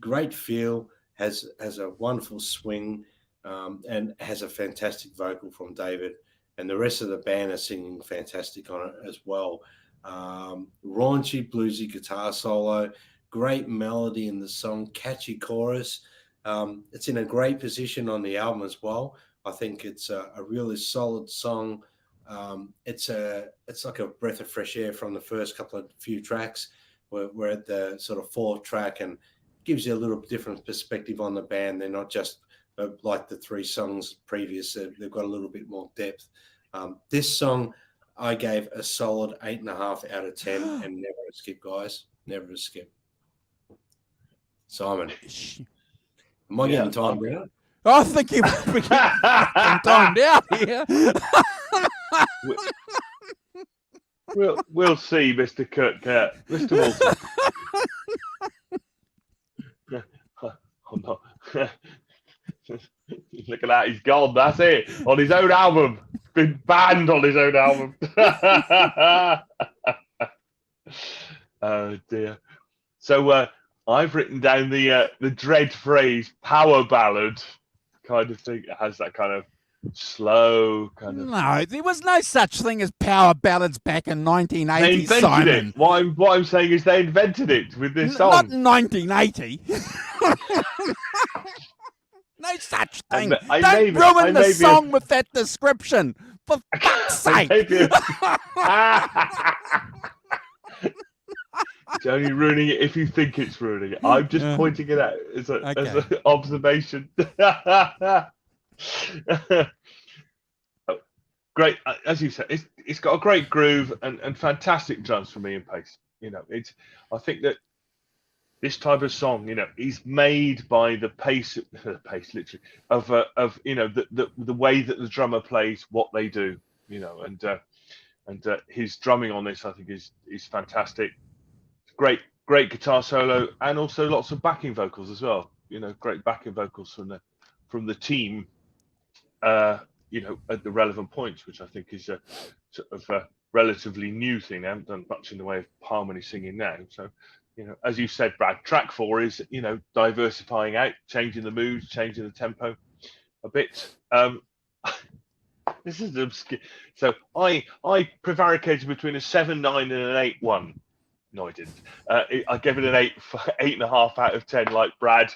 Great feel. Has a wonderful swing and has a fantastic vocal from David. and the rest of the band are singing fantastic on it as well. Raunchy bluesy guitar solo, great melody in the song, catchy chorus. It's in a great position on the album as well. I think it's a really solid song. It's like a breath of fresh air from the first few tracks. We're at the sort of fourth track, and gives you a little different perspective on the band. They're not just like the 3 songs previous. They've got a little bit more depth. This song I gave a solid 8.5 out of 10, and never a skip, guys. Never a skip. Simon, am I getting timed out? I think you're getting timed out here. We'll see, Mr. Kirk. Mr. Wilson. Oh, no. Look at that, he's gone. That's it. On his own album. Been banned on his own album. Oh dear. So I've written down the dread phrase power ballad kind of thing. It has that kind of slow kind of. No, there was no such thing as power ballads back in 1980. They invented Simon. it. What I'm saying is they invented it with this song. Not in 1980. No such thing. Don't ruin the song with that description. For fuck's sake. It's only ruining it if you think it's ruining it. I'm just pointing it out as an observation. Great, as you said, it's got a great groove and fantastic drums for me and pace. I think that this type of song, is made by the pace literally of the way that the drummer plays what they do, and his drumming on this I think is fantastic. Great guitar solo, and also lots of backing vocals as well. Great backing vocals from the team. At the relevant points, which I think is a sort of a relatively new thing. They haven't done much in the way of harmony singing now, so. As you said, Brad, track 4 is, diversifying out, changing the mood, changing the tempo a bit. This is obscure. So I prevaricated between a 7.9 and an 8.1. No, I didn't. I gave it an 8.5 out of 10, like Brad.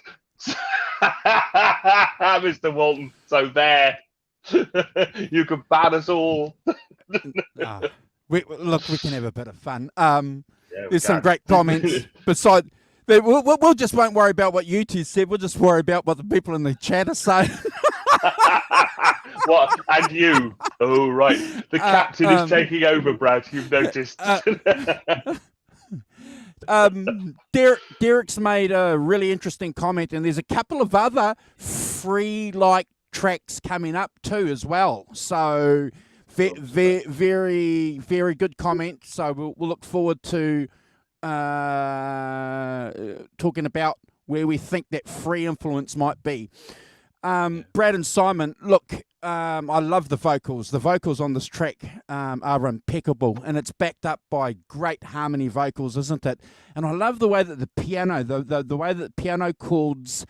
Mr. Walton. So there. You can ban us all. We can have a bit of fun. There's some great comments. Besides, we'll just won't worry about what you two said. We'll just worry about what the people in the chat are saying. What? And you? Oh, right. The captain is taking over, Brad. You've noticed. Derek's made a really interesting comment, and there's a couple of other free-like tracks coming up too as well. So. Very, very good comment. So we'll look forward to talking about where we think that free influence might be. Brad and Simon, look, I love the vocals. The vocals on this track are impeccable, and it's backed up by great harmony vocals, isn't it? And I love the way that the piano, the way that the piano chords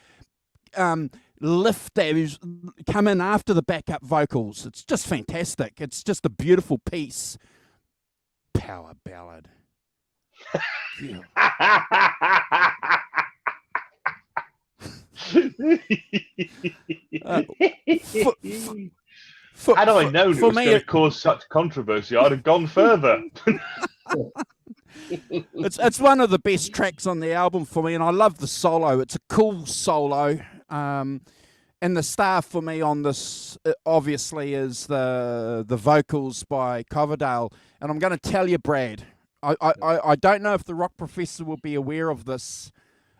lift those come in after the backup vocals. It's just fantastic. It's just a beautiful piece. Power ballad. Yeah. Had I known it was going to cause such controversy, I'd have gone further. It's one of the best tracks on the album for me, and I love the solo. It's a cool solo. And the star for me on this, obviously, is the vocals by Coverdale. And I'm going to tell you, Brad, I don't know if the rock professor will be aware of this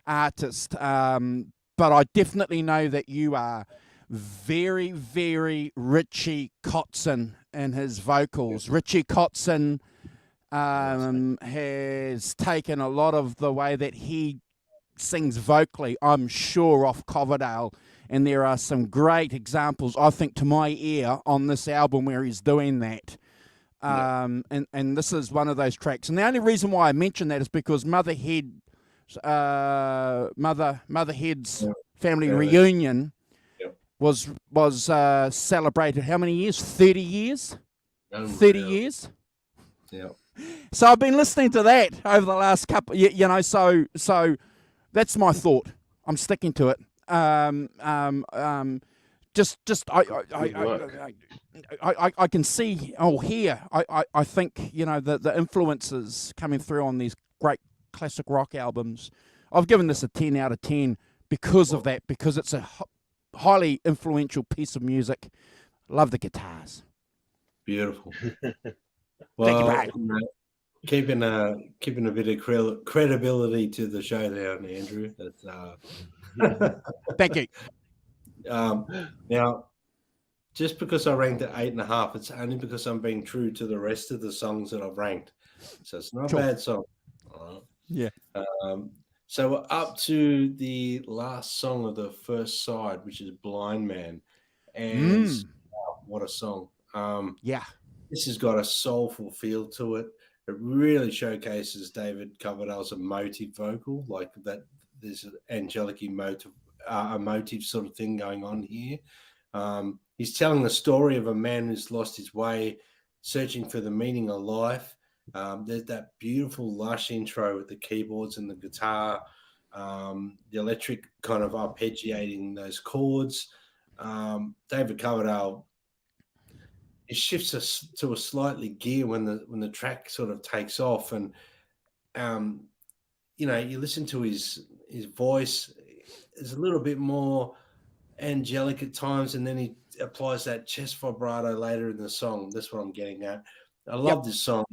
artist, but I definitely know that you are very, very Richie Kotzen in his vocals. Richie Kotzen has taken a lot of the way that he sings vocally, I'm sure, off Coverdale, and there are some great examples, I think, to my ear on this album where he's doing that. And this is one of those tracks. And the only reason why I mention that is because Motherhead's family reunion was celebrated how many years? 30 years? 30 years? Yeah. So I've been listening to that over the last couple, so that's my thought. I'm sticking to it. I can see, hear. I think, the influences coming through on these great classic rock albums. I've given this a 10 out of 10 because of that, because it's a highly influential piece of music. Love the guitars. Beautiful. Well, Thank you, Brad. Keeping a bit of credibility to the showdown, Andrew. That's thank you. Now, just because I ranked at 8.5, it's only because I'm being true to the rest of the songs that I've ranked. So it's not a bad song. Yeah. So we're up to the last song of the first side, which is Blind Man. And wow, what a song. Yeah. This has got a soulful feel to it. It really showcases David Coverdale's emotive vocal, like that. There's an angelic emotive sort of thing going on here. He's telling the story of a man who's lost his way, searching for the meaning of life. There's that beautiful lush intro with the keyboards and the guitar, the electric kind of arpeggiating those chords. David Coverdale, it shifts us to a slightly gear when the track sort of takes off, and you listen to his voice is a little bit more angelic at times, and then he applies that chest vibrato later in the song. That's what I'm getting at. I love this song.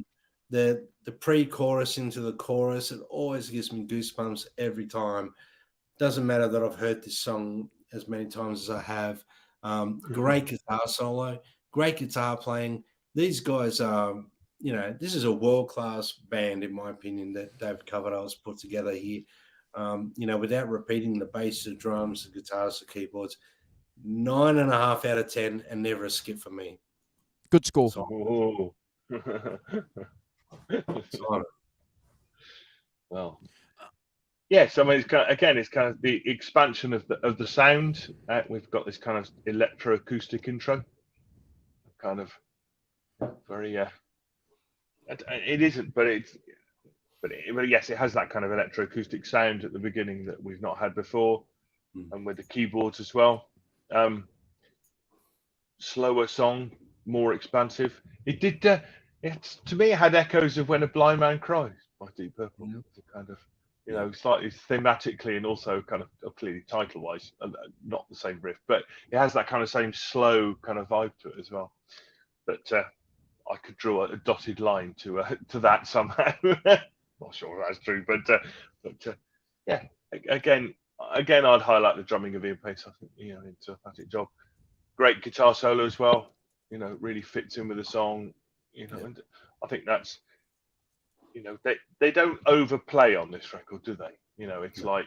The pre-chorus into the chorus, it always gives me goosebumps every time. Doesn't matter that I've heard this song as many times as I have. Great guitar solo, great guitar playing. These guys are, this is a world-class band, in my opinion, that David Coverdale's put together here. Without repeating the bass, the drums, the guitars, the keyboards. 9.5 out of 10, and never a skip for me. Good score. Well, yes. I mean, it's kind of the expansion of the sound. We've got this kind of electroacoustic intro, kind of very. It isn't, but yes, it has that kind of electroacoustic sound at the beginning that we've not had before, and with the keyboards as well. Slower song, more expansive. It did. To me, it had echoes of When a Blind Man Cries by Deep Purple. It's a kind of, slightly thematically and also kind of clearly title-wise, not the same riff, but it has that kind of same slow kind of vibe to it as well. But I could draw a dotted line to that somehow. Not sure if that's true, but yeah. Again, I'd highlight the drumming of Ian Pace. I think he did a fantastic job. Great guitar solo as well. Really fits in with the song. And I think that's, they don't overplay on this record, do they? It's like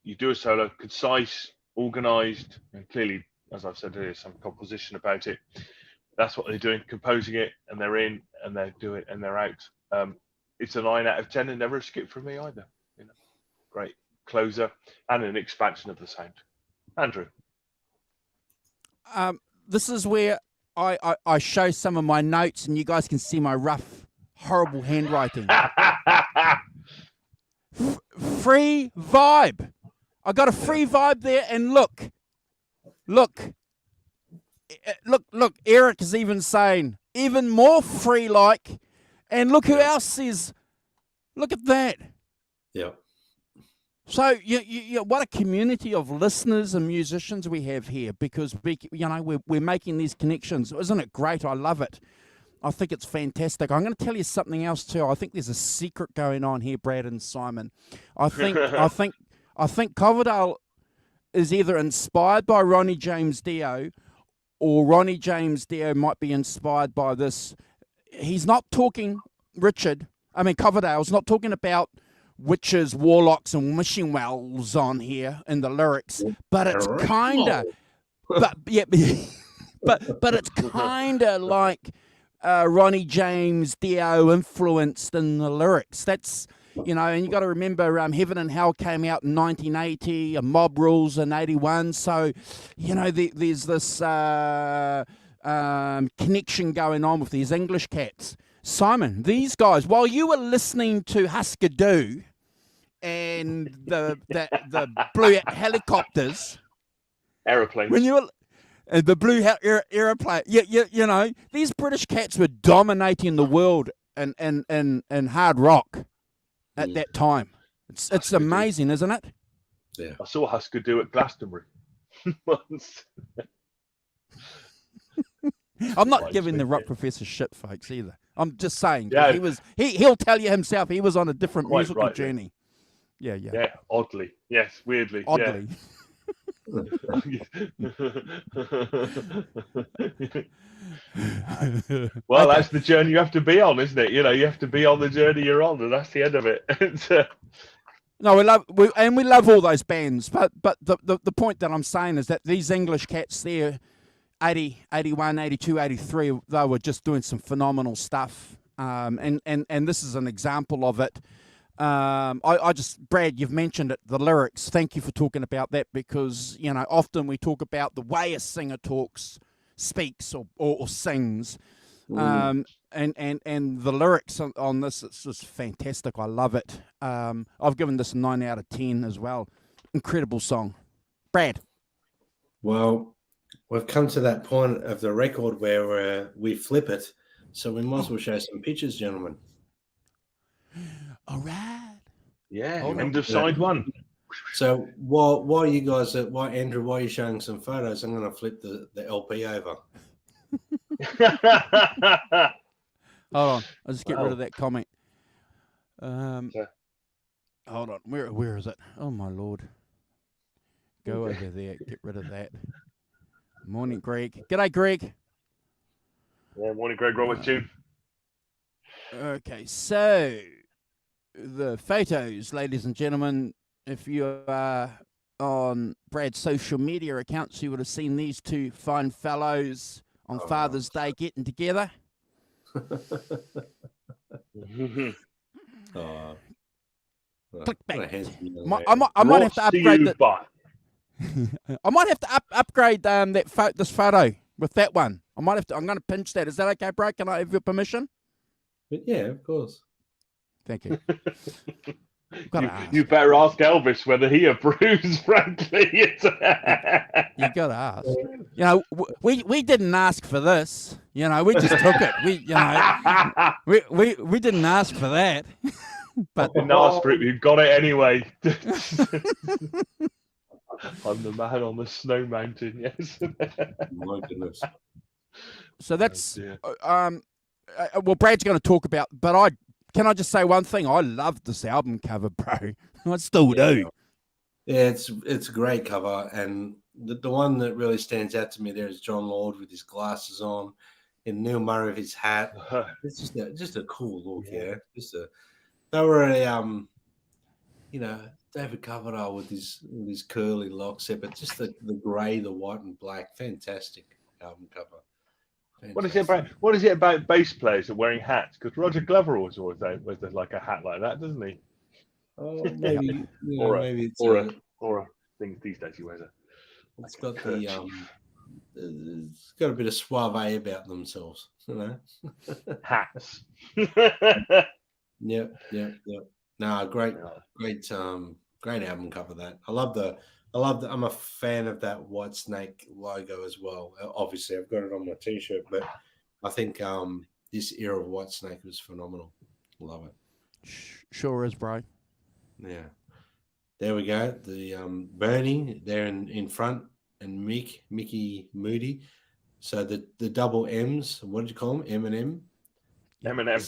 you do a solo, concise, organised, and clearly, as I've said earlier, some composition about it. That's what they're doing, composing it, and they're in, and they do it, and they're out. It's a 9 out of 10, and never a skip from me either. Great closer and an expansion of the sound. Andrew. This is where I show some of my notes, and you guys can see my rough, horrible handwriting. Free vibe. I got a free vibe there, and look. Eric is even saying even more free like, and look who else says. Look at that. Yeah. So what a community of listeners and musicians we have here, because we're making these connections. Isn't it great? I love it. I think it's fantastic. I'm going to tell you something else too. I think there's a secret going on here, Brad and Simon. I think Coverdale is either inspired by Ronnie James Dio, or Ronnie James Dio might be inspired by this. He's not talking, Coverdale's not talking about witches, warlocks, and wishing wells on here in the lyrics, but it's kinda, but it's kinda like Ronnie James Dio influenced in the lyrics. That's you know, and you got to remember Heaven and Hell came out in 1980, and Mob Rules in 81. So, you know, there's this connection going on with these English cats. Simon, these guys, while you were listening to Husker Du and the blue helicopters, Aeroplanes. when you were the blue aeroplane, you know, these British cats were dominating the world in hard rock at that time. It's amazing, isn't it? Yeah. I saw Husker Du at Glastonbury once. I'm not Right, giving the sweet, rock yeah. professor shit, folks, either. I'm just saying, 'cause Yeah. he'll tell you himself he was on a different Quite musical right, yeah. journey. Yeah. Yeah, oddly. Yes, weirdly. Oddly. Well, Okay. that's the journey you have to be on, isn't it? You know, you have to be on the journey you're on, and that's the end of it. No, we love all those bands, but the point that I'm saying is that these English cats there, 80, 81, 82, 83, they were just doing some phenomenal stuff. And this is an example of it. I just, Brad, you've mentioned it, the lyrics. Thank you for talking about that, because, you know, often we talk about the way a singer talks, speaks, or sings. And the lyrics on this, it's just fantastic. I love it. I've given this a 9 out of 10 as well. Incredible song. Brad. Well, we've come to that point of the record where we flip it, so we might as well show some pictures, gentlemen. All right. Yeah, Hold end on. of side one. So while you guys, Andrew, while you're showing some photos, I'm going to flip the LP over. Hold on. I'll just get rid Wow. of that comment. Hold on. Where is it? Oh, my Lord. Go over there. Get rid of that. Morning, Greg. G'day, Greg. Yeah, morning, Greg Roberts, too. Okay, so the photos, ladies and gentlemen, if you are on Brad's social media accounts, you would have seen these two fine fellows on Father's Day getting together. Clickbait. I might have to upgrade that. I might have to upgrade this photo with that one. I'm going to pinch that. Is that okay, bro? Can I have your permission? But yeah, of course. Thank you. You better ask Elvis whether he approves, frankly. You got to ask. You know, we didn't ask for this. You know, we just took it. We didn't ask for that. But didn't ask for it. You got it anyway. I'm the man on the snow mountain. Yes. My goodness. So that's well, Brad's going to talk about, but can I just say one thing? I love this album cover, bro. I still do. Yeah, it's a great cover, and the one that really stands out to me there is John Lord with his glasses on, and Neil Murray with his hat. It's just a cool look, yeah. They were a David Coverdale with his curly locks there, but just the grey, the white and black, fantastic album cover. Fantastic. What is it about bass players and wearing hats? Because Roger Glover always wears like a hat like that, doesn't he? Oh, maybe or a thing these days he wears it. It's got it's got a bit of suave about themselves, you know. Hats. Yep. No, great album cover. That I love the. I'm a fan of that WhiteSnake logo as well. Obviously, I've got it on my T-shirt, but I think this era of WhiteSnake was phenomenal. Love it. Sure is, bro. Yeah. There we go. The Bernie there in front, and Mickey Moody. So the double M's. What did you call them? M&M. M&M.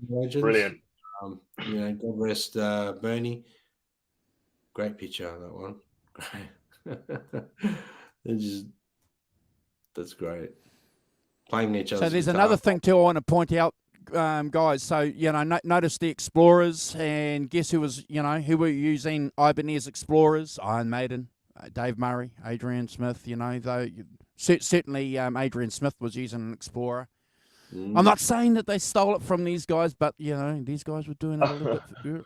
Brilliant. God rest Bernie. Great picture, that one. Great. That's great. Playing each other. So there's another thing too I want to point out, guys. So notice the Explorers, and guess who were using Ibanez Explorers? Iron Maiden, Dave Murray, Adrian Smith. Though certainly Adrian Smith was using an Explorer. I'm not saying that they stole it from these guys, but these guys were doing it a little bit.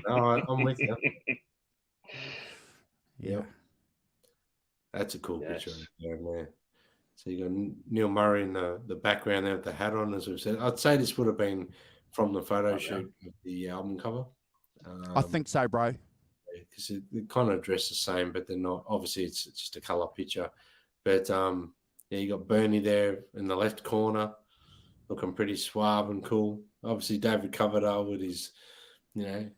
No, I'm with you. Yeah. Yep. That's a cool Yes. picture there. So you got Neil Murray in the background there with the hat on, as we've said. I'd say this would have been from the photo shoot of the album cover. I think so, bro. Because they kind of dress the same, but they're not. Obviously, it's just a color picture. But yeah, you got Bernie there in the left corner, looking pretty suave and cool. Obviously, David Coverdale with his, what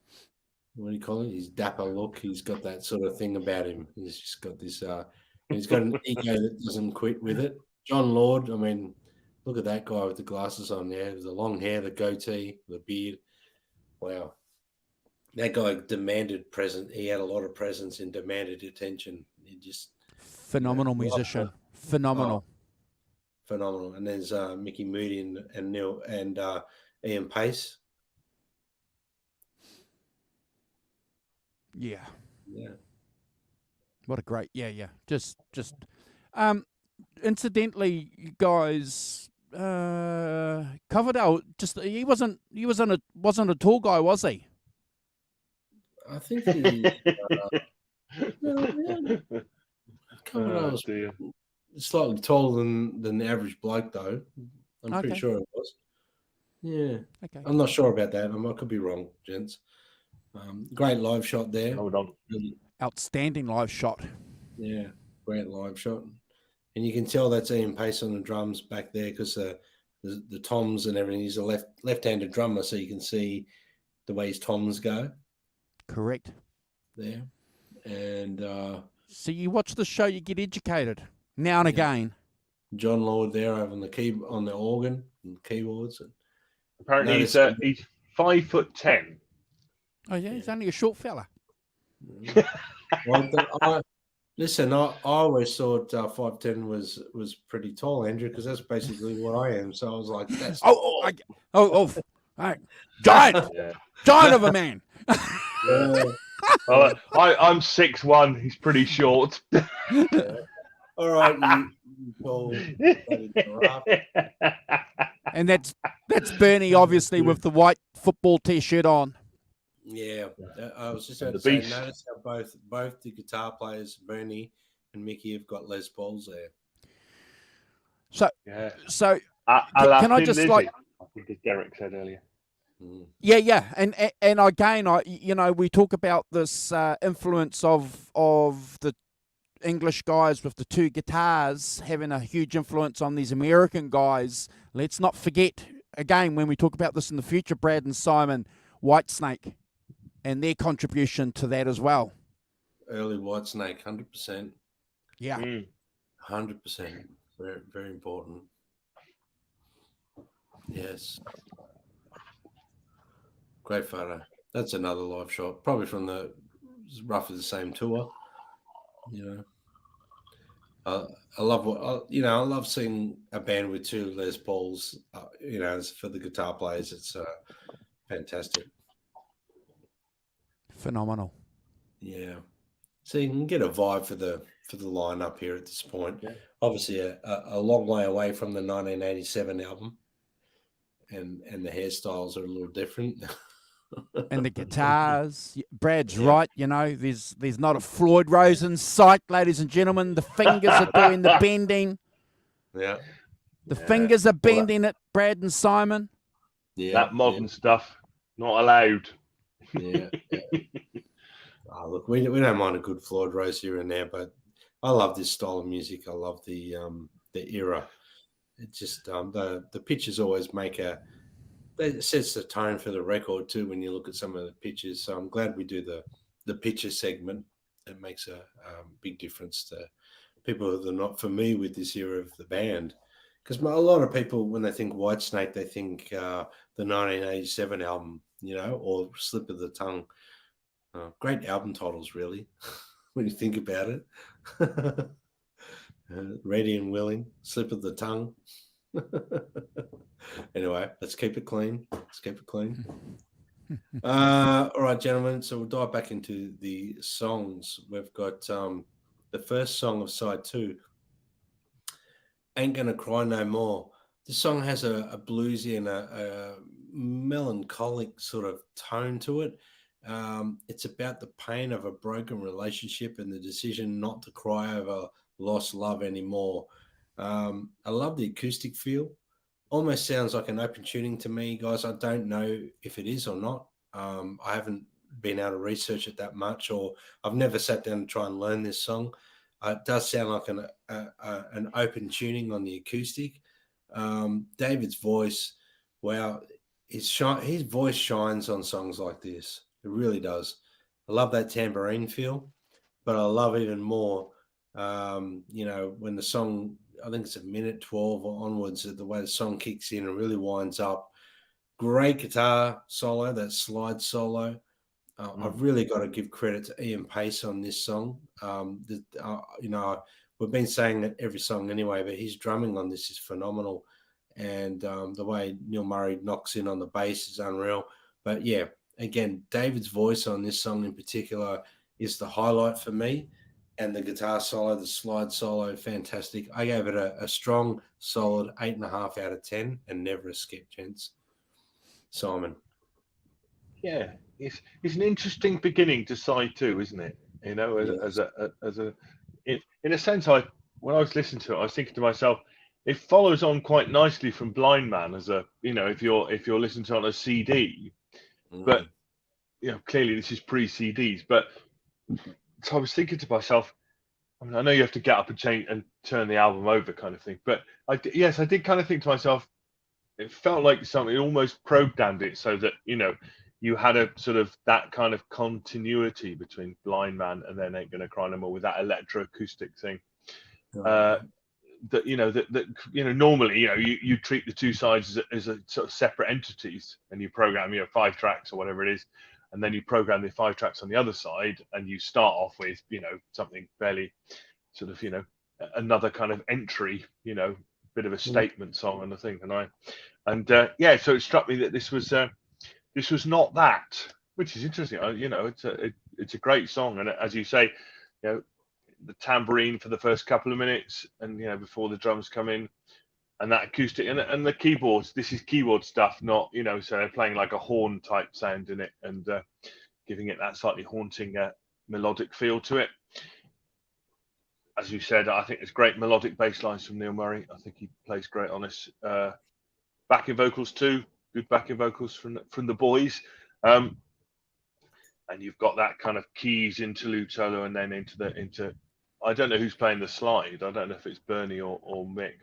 do you call it? His dapper look. He's got that sort of thing about him. He's just got this. He's got an ego that doesn't quit with it. John Lord. I mean, look at that guy with the glasses on there, the long hair, the goatee, the beard. Wow. That guy demanded presence. He had a lot of presence and demanded attention. He just phenomenal musician. Phenomenal. Phenomenal. And there's Mickey Moody and Neil and Ian Pace. Yeah. Yeah. What a great. Yeah. Just. Incidentally, you guys. Coverdale he wasn't a tall guy, was he? I think he. Coverdale's slightly taller than the average bloke, though. I'm pretty sure it was. Yeah. Okay. I'm not sure about that. I could be wrong, gents. Great live shot there. Hold on. Outstanding live shot. Yeah, great live shot. And you can tell that's Ian Pace on the drums back there because the toms and everything. He's a left-handed drummer, so you can see the way his toms go. Correct. There. And so you watch the show, you get educated now and again. John Lord there over on the organ and keyboards. And apparently he's 5'10". Oh yeah, he's only a short fella. Well, listen, I always thought 5'10" was pretty tall, Andrew, because that's basically what I am. So I was like, that's giant of a man. I'm 6'1". He's pretty short. All right, you tall. And that's Bernie, obviously, with the white football T-shirt on. Yeah, I was just about to say, notice how both the guitar players, Bernie and Mickey, have got Les Pauls there. So can I just Lizzie, like? I think as Derek said earlier. Yeah, and again, we talk about this influence of the English guys with the two guitars having a huge influence on these American guys. Let's not forget, again, when we talk about this in the future, Brad and Simon, WhiteSnake, and their contribution to that as well. Early WhiteSnake, 100%. Yeah. 100%. Very, very important. Yes. Great photo. That's another live shot, probably from roughly the same tour. I love seeing a band with two Les Pauls. For the guitar players, it's fantastic. Phenomenal. Yeah. So you can get a vibe for the lineup here at this point. Yeah. Obviously, a long way away from the 1987 album, and the hairstyles are a little different. And the guitars, Brad's right. There's not a Floyd Rose in sight, ladies and gentlemen. The fingers are doing the bending. Yeah, the fingers are bending it, Brad and Simon. Yeah, that modern stuff not allowed. Yeah. Oh, look, we don't mind a good Floyd Rose here and there, but I love this style of music. I love the era. It just the pictures always it sets the tone for the record too when you look at some of the pictures. So I'm glad we do the picture segment. It makes a big difference to people that are not familiar with this era of the band. Because a lot of people, when they think WhiteSnake, they think the 1987 album, or Slip of the Tongue. Great album titles, really, when you think about it. Ready and Willing, Slip of the Tongue. Anyway, let's keep it clean. All right, gentlemen. So we'll dive back into the songs. We've got the first song of side 2. Ain't Gonna Cry No More. The song has a bluesy and a melancholic sort of tone to it. It's about the pain of a broken relationship and the decision not to cry over lost love anymore. I love the acoustic feel. Almost sounds like an open tuning to me, guys. I don't know if it is or not. I haven't been able to research it that much, or I've never sat down to try and learn this song. It does sound like an open tuning on the acoustic. David's voice, wow, his voice shines on songs like this. It really does. I love that tambourine feel, but I love even more, when the song, I think it's a minute 12 or onwards, the way the song kicks in and really winds up. Great guitar solo, that slide solo. I've really got to give credit to Ian Pace on this song. We've been saying that every song anyway, but his drumming on this is phenomenal. And the way Neil Murray knocks in on the bass is unreal. But yeah, again, David's voice on this song in particular is the highlight for me. And the guitar solo, the slide solo, fantastic. I gave it a strong, solid 8.5 out of 10 and never a skip, gents. Simon. Yeah, it's an interesting beginning to side two, isn't it? You know, in a sense, when I was listening to it, I was thinking to myself, it follows on quite nicely from Blind Man as a, if you're listening to it on a CD, but clearly this is pre-CDs. But so I was thinking to myself, I mean, I know you have to get up and change and turn the album over, kind of thing. But I did kind of think to myself, it felt like something almost programmed it so that you had a sort of that kind of continuity between Blind Man and then Ain't Gonna Cry No More with that electroacoustic thing. Normally you treat the two sides as a sort of separate entities, and you program 5 tracks or whatever it is, and then you program the 5 tracks on the other side, and you start off with something fairly sort of another kind of entry, bit of a statement song and the thing, so it struck me that this was not that, which is interesting. It's a great song, and as you say, the tambourine for the first couple of minutes, and before the drums come in, and that acoustic and the keyboards. This is keyboard stuff, not so they're playing like a horn type sound in it, and giving it that slightly haunting melodic feel to it. As you said, I think there's great melodic bass lines from Neil Murray. I think he plays great on this. Backing vocals too, good backing vocals from the boys. And you've got that kind of keys interlude solo, and then into I don't know who's playing the slide. I don't know if it's Bernie or Mick.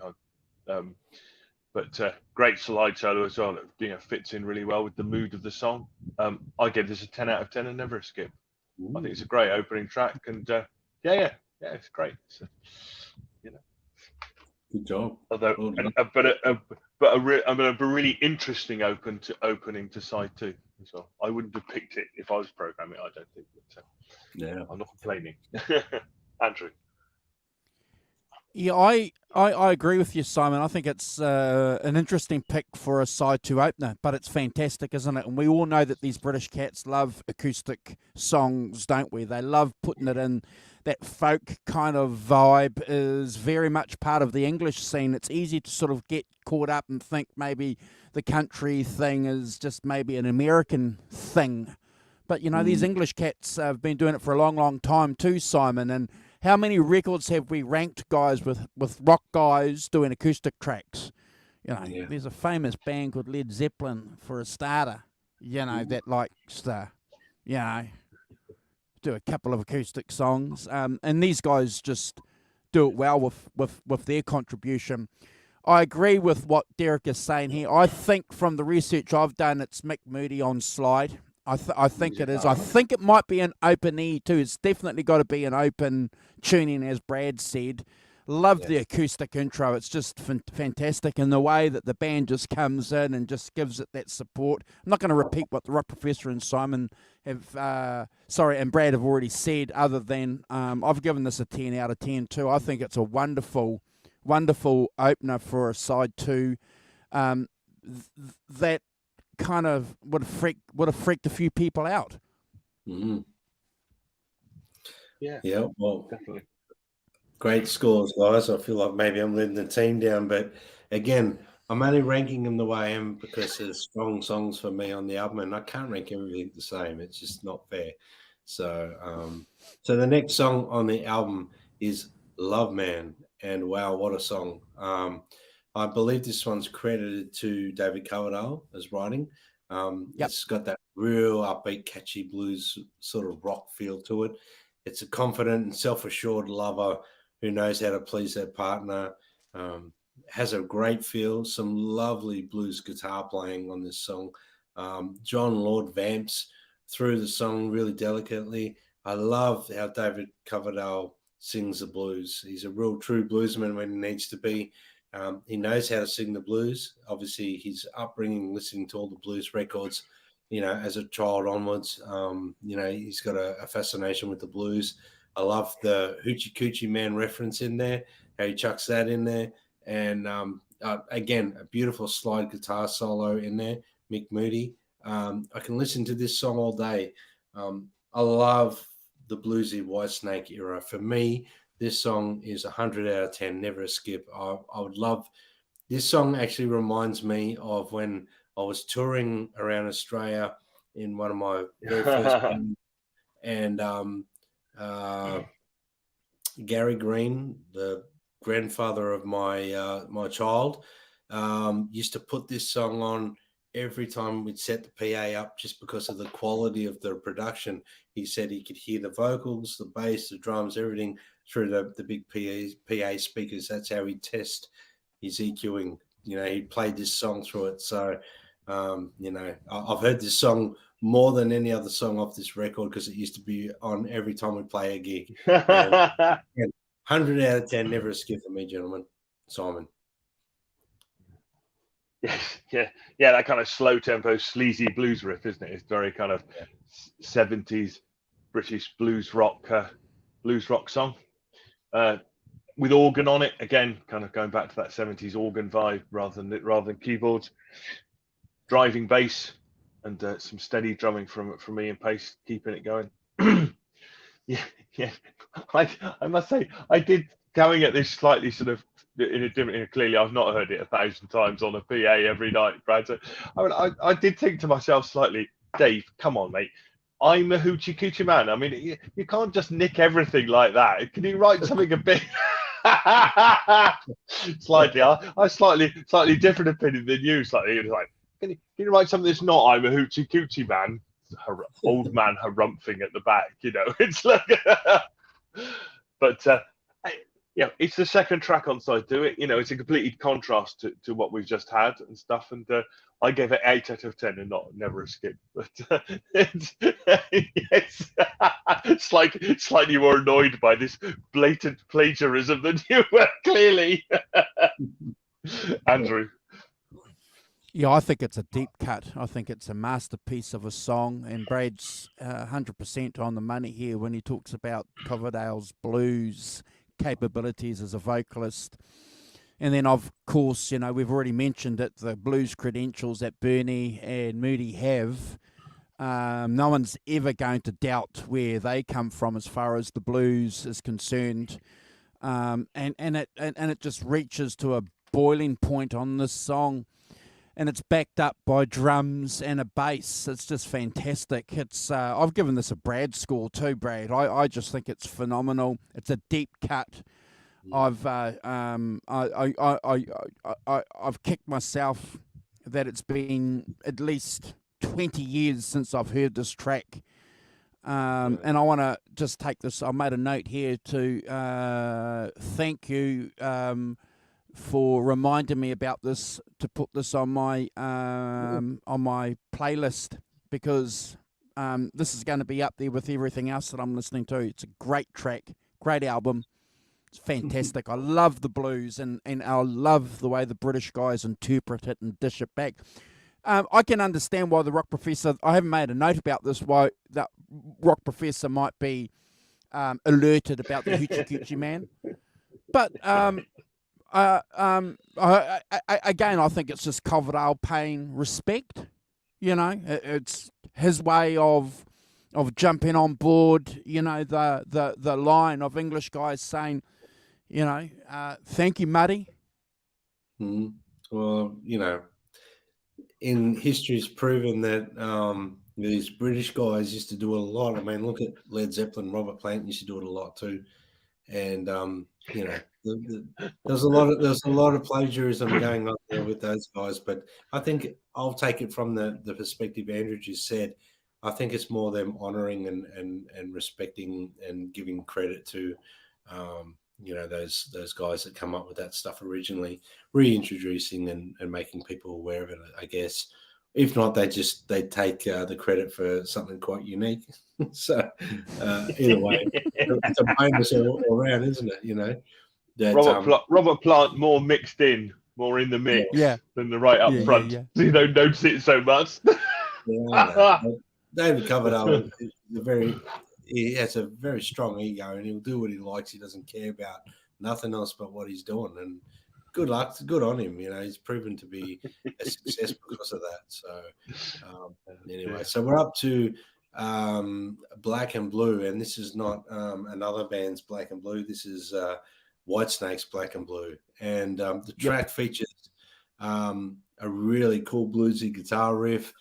But great slide solo as well. That fits in really well with the mood of the song. I give this a 10 out of 10 and never a skip. I think it's a great opening track, and it's great. So, good job. Although, but a really interesting opening to side two as well. I wouldn't have picked it if I was programming it, I don't think. But, I'm not complaining. Andrew. Yeah, I agree with you, Simon. I think it's an interesting pick for a side two opener, but it's fantastic, isn't it? And we all know that these British cats love acoustic songs, don't we? They love putting it in. That folk kind of vibe is very much part of the English scene. It's easy to sort of get caught up and think maybe the country thing is just maybe an American thing. But, these English cats have been doing it for a long, long time too, Simon. And how many records have we ranked, guys, with rock guys doing acoustic tracks? There's a famous band called Led Zeppelin, for a starter, that likes to, do a couple of acoustic songs. And these guys just do it well with their contribution. I agree with what Derek is saying here. I think from the research I've done, it's Mick Moody on slide. I think it is. I think it might be an open E too. It's definitely got to be an open tuning, as Brad said. Love the acoustic intro. It's just fantastic, and the way that the band just comes in and just gives it that support. I'm not going to repeat what the Rock Professor and Simon and Brad have already said, other than I've given this a 10 out of 10 too. I think it's a wonderful, wonderful opener for a side two. That kind of would have freaked a few people out. Yeah, well, definitely. Great scores, guys. I feel like maybe I'm letting the team down, but again, I'm only ranking them the way I am because there's strong songs for me on the album, and I can't rank everything the same. It's just not fair. So, so the next song on the album is "Love Man," and wow, what a song! I believe this one's credited to David Coverdale as writing. Yep. It's got that real upbeat, catchy blues sort of rock feel to it. It's a confident and self-assured lover who knows how to please their partner. Um, has a great feel, some lovely blues guitar playing on this song. John Lord vamps through the song really delicately. I love how David Coverdale sings the blues. He's a real true bluesman when he needs to be. He knows how to sing the blues. Obviously, his upbringing, listening to all the blues records, as a child onwards, he's got a fascination with the blues. I love the Hoochie Coochie Man reference in there, how he chucks that in there. And again, a beautiful slide guitar solo in there, Mick Moody. I can listen to this song all day. I love the bluesy WhiteSnake era. For me, this song is 100 out of 10, never a skip. I would love this song. Actually reminds me of when I was touring around Australia in one of my very first bands, and Gary Green, the grandfather of my child, used to put this song on every time we'd set the PA up, just because of the quality of the production. He said he could hear the vocals, the bass, the drums, everything through the big PA speakers. That's how he'd test his EQing. He played this song through it. So, I've heard this song more than any other song off this record because it used to be on every time we play a gig. And 100 out of 10, never a skip for me, gentlemen. Simon. Yeah. That kind of slow tempo, sleazy blues riff, isn't it? It's very kind of 70s British blues rock song. With organ on it, again, kind of going back to that 70s organ vibe rather than keyboards. Driving bass and some steady drumming from Ian Pace, keeping it going. yeah. I must say, I did, coming at this slightly sort of in a different. Clearly, I've not heard it 1,000 times on a PA every night, Brad. So, I did think to myself slightly, Dave, come on, mate. I'm a hoochie coochie man. I mean, you can't just nick everything like that. Can you write something a bit? Slightly, I slightly different opinion than you. Slightly, it's like, can you write something that's not I'm a hoochie coochie man? Old man harumphing at the back, It's like, but it's the second track on side to it. It's a completely contrast to what we've just had and stuff. And I gave it 8 out of 10 and never a skip. But yes, slightly more annoyed by this blatant plagiarism than you were, clearly. Andrew. Yeah, I think it's a deep cut. I think it's a masterpiece of a song, and Brad's 100% on the money here when he talks about Coverdale's blues capabilities as a vocalist. And then, of course, we've already mentioned it, the blues credentials that Bernie and Moody have. No one's ever going to doubt where they come from as far as the blues is concerned. And it just reaches to a boiling point on this song. And it's backed up by drums and a bass. It's just fantastic. It's I've given this a Brad score too, Brad. I just think it's phenomenal. It's a deep cut. I've kicked myself that it's been at least 20 years since I've heard this track. And I want to just take this. I made a note here to thank you for reminding me about this, to put this on my playlist, because this is going to be up there with everything else that I'm listening to. It's a great track, great album. It's fantastic. I love the blues, and I love the way the British guys interpret it and dish it back. I can understand why the rock professor, I haven't made a note about this, why that rock professor might be alerted about the Hoochie Coochie Man. But again, I think it's just Coverdale paying respect. It's his way of jumping on board. The line of English guys saying, Thank you, Muddy. Mm. Well, in history's proven that these British guys used to do it a lot. I mean, look at Led Zeppelin. Robert Plant used to do it a lot too, and there's a lot of plagiarism going on there with those guys. But I think I'll take it from the perspective Andrew just said. I think it's more them honouring and respecting and giving credit to those guys that come up with that stuff originally, reintroducing and making people aware of it, I guess. If not, they take the credit for something quite unique. So either way, it's a bonus all around, isn't it? That, Robert Plant more mixed in, more in the mix than the right up front. Yeah. So you don't notice it so much. David Coverdale he has a very strong ego, and he'll do what he likes. He doesn't care about nothing else but what he's doing. And good luck, good on him. He's proven to be a success because of that. So anyway, so we're up to Black and Blue, and this is not another band's Black and Blue. This is WhiteSnake's Black and Blue, and the track features a really cool bluesy guitar riff.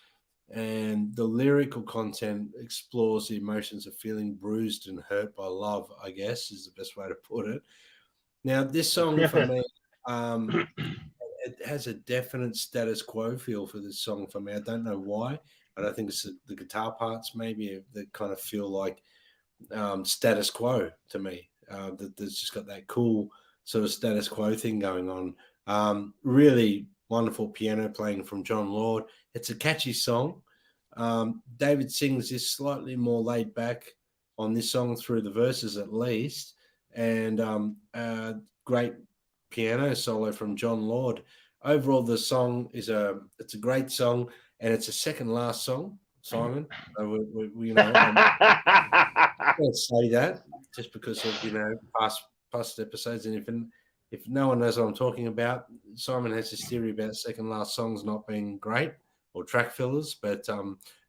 And the lyrical content explores the emotions of feeling bruised and hurt by love, I guess, is the best way to put it. Now, this song for me, it has a definite status quo feel for this song for me. I don't know why, but I think it's the guitar parts maybe that kind of feel like status quo to me. That's just got that cool sort of status quo thing going on. Really wonderful piano playing from John Lord. It's a catchy song. David sings this slightly more laid back on this song through the verses at least, and great piano solo from John Lord. Overall, the song it's a great song, and it's a second last song, Simon. So we let's say that just because of past episodes, and if no one knows what I'm talking about, Simon has this theory about second last songs not being great or track fillers, but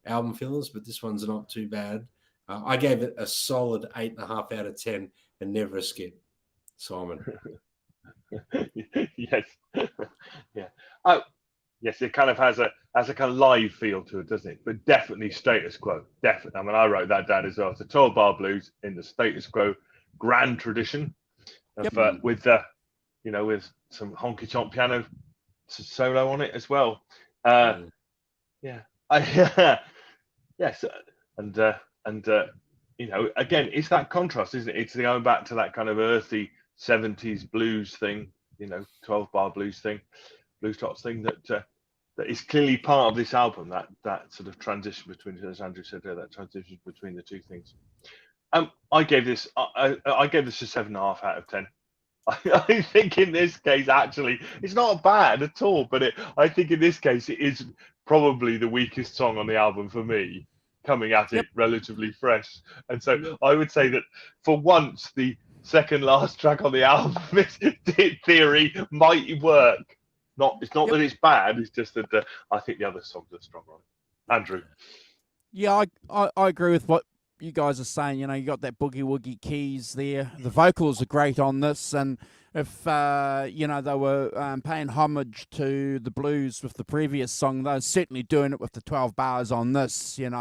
album fillers. But this one's not too bad. I gave it a solid 8.5 out of 10, and never a skip. Simon. Yes, yeah. Oh, yes. It kind of has a kind of live feel to it, doesn't it? But definitely status quo. Definitely. I mean, I wrote that down as well. It's a 12-bar blues in the status quo grand tradition of with some honky tonk piano solo on it as well. Yes, and again, it's that contrast, isn't it? It's going back to that kind of earthy 70s blues thing, 12-bar blues thing, blues tops thing that is clearly part of this album. That sort of transition between, as Andrew said there, that transition between the two things. I gave this a 7.5 out of 10. I think in this case, actually, it's not bad at all. But I think in this case, it is probably the weakest song on the album for me, coming at it relatively fresh. And so I would say that for once, the second last track on the album, in theory, might work. It's not that it's bad. It's just that I think the other songs are stronger on it. Andrew. Yeah, I agree with what you guys are saying. You got that boogie woogie keys there. The vocals are great on this, and if they were paying homage to the blues with the previous song, they're certainly doing it with the 12 bars on this. And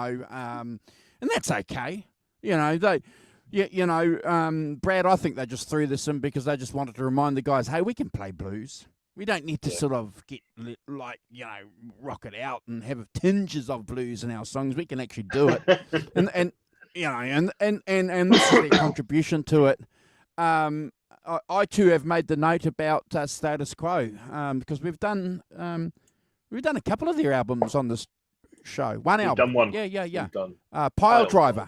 that's okay. Brad, I think they just threw this in because they just wanted to remind the guys, hey, we can play blues. We don't need to sort of get rock it out and have tinges of blues in our songs. We can actually do it, and this is their contribution to it. I too have made the note about status quo because we've done a couple of their albums on this show. One album, done one. Yeah. Done. Pile Driver.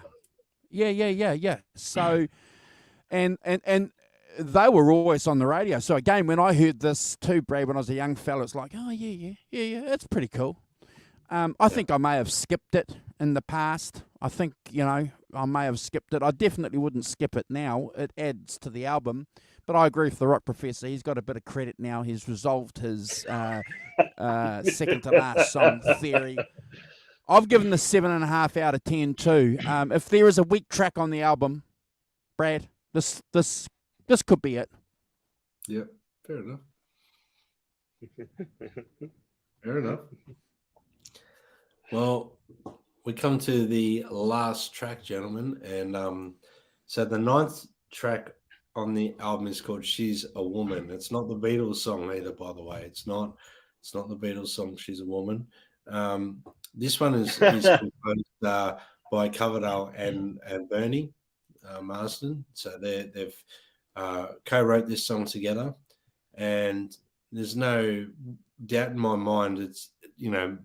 Yeah. So, and they were always on the radio. So again, when I heard this too, Brad, when I was a young fella, it's like, oh yeah, it's pretty cool. I think I may have skipped it in the past. I think, I may have skipped it. I definitely wouldn't skip it now. It adds to the album. But I agree with the Rock Professor. He's got a bit of credit now. He's resolved his second to last song theory. I've given the 7.5 out of 10 too. If there is a weak track on the album, Brad, this could be it. Yep. Fair enough. Fair enough. Well, we come to the last track, gentlemen, and so the 9th track on the album is called "She's a Woman." It's not the Beatles song either, by the way. It's not. It's not the Beatles song. She's a woman. This one is composed by Coverdale and Bernie Marsden. So they've co-wrote this song together, and there's no doubt in my mind it's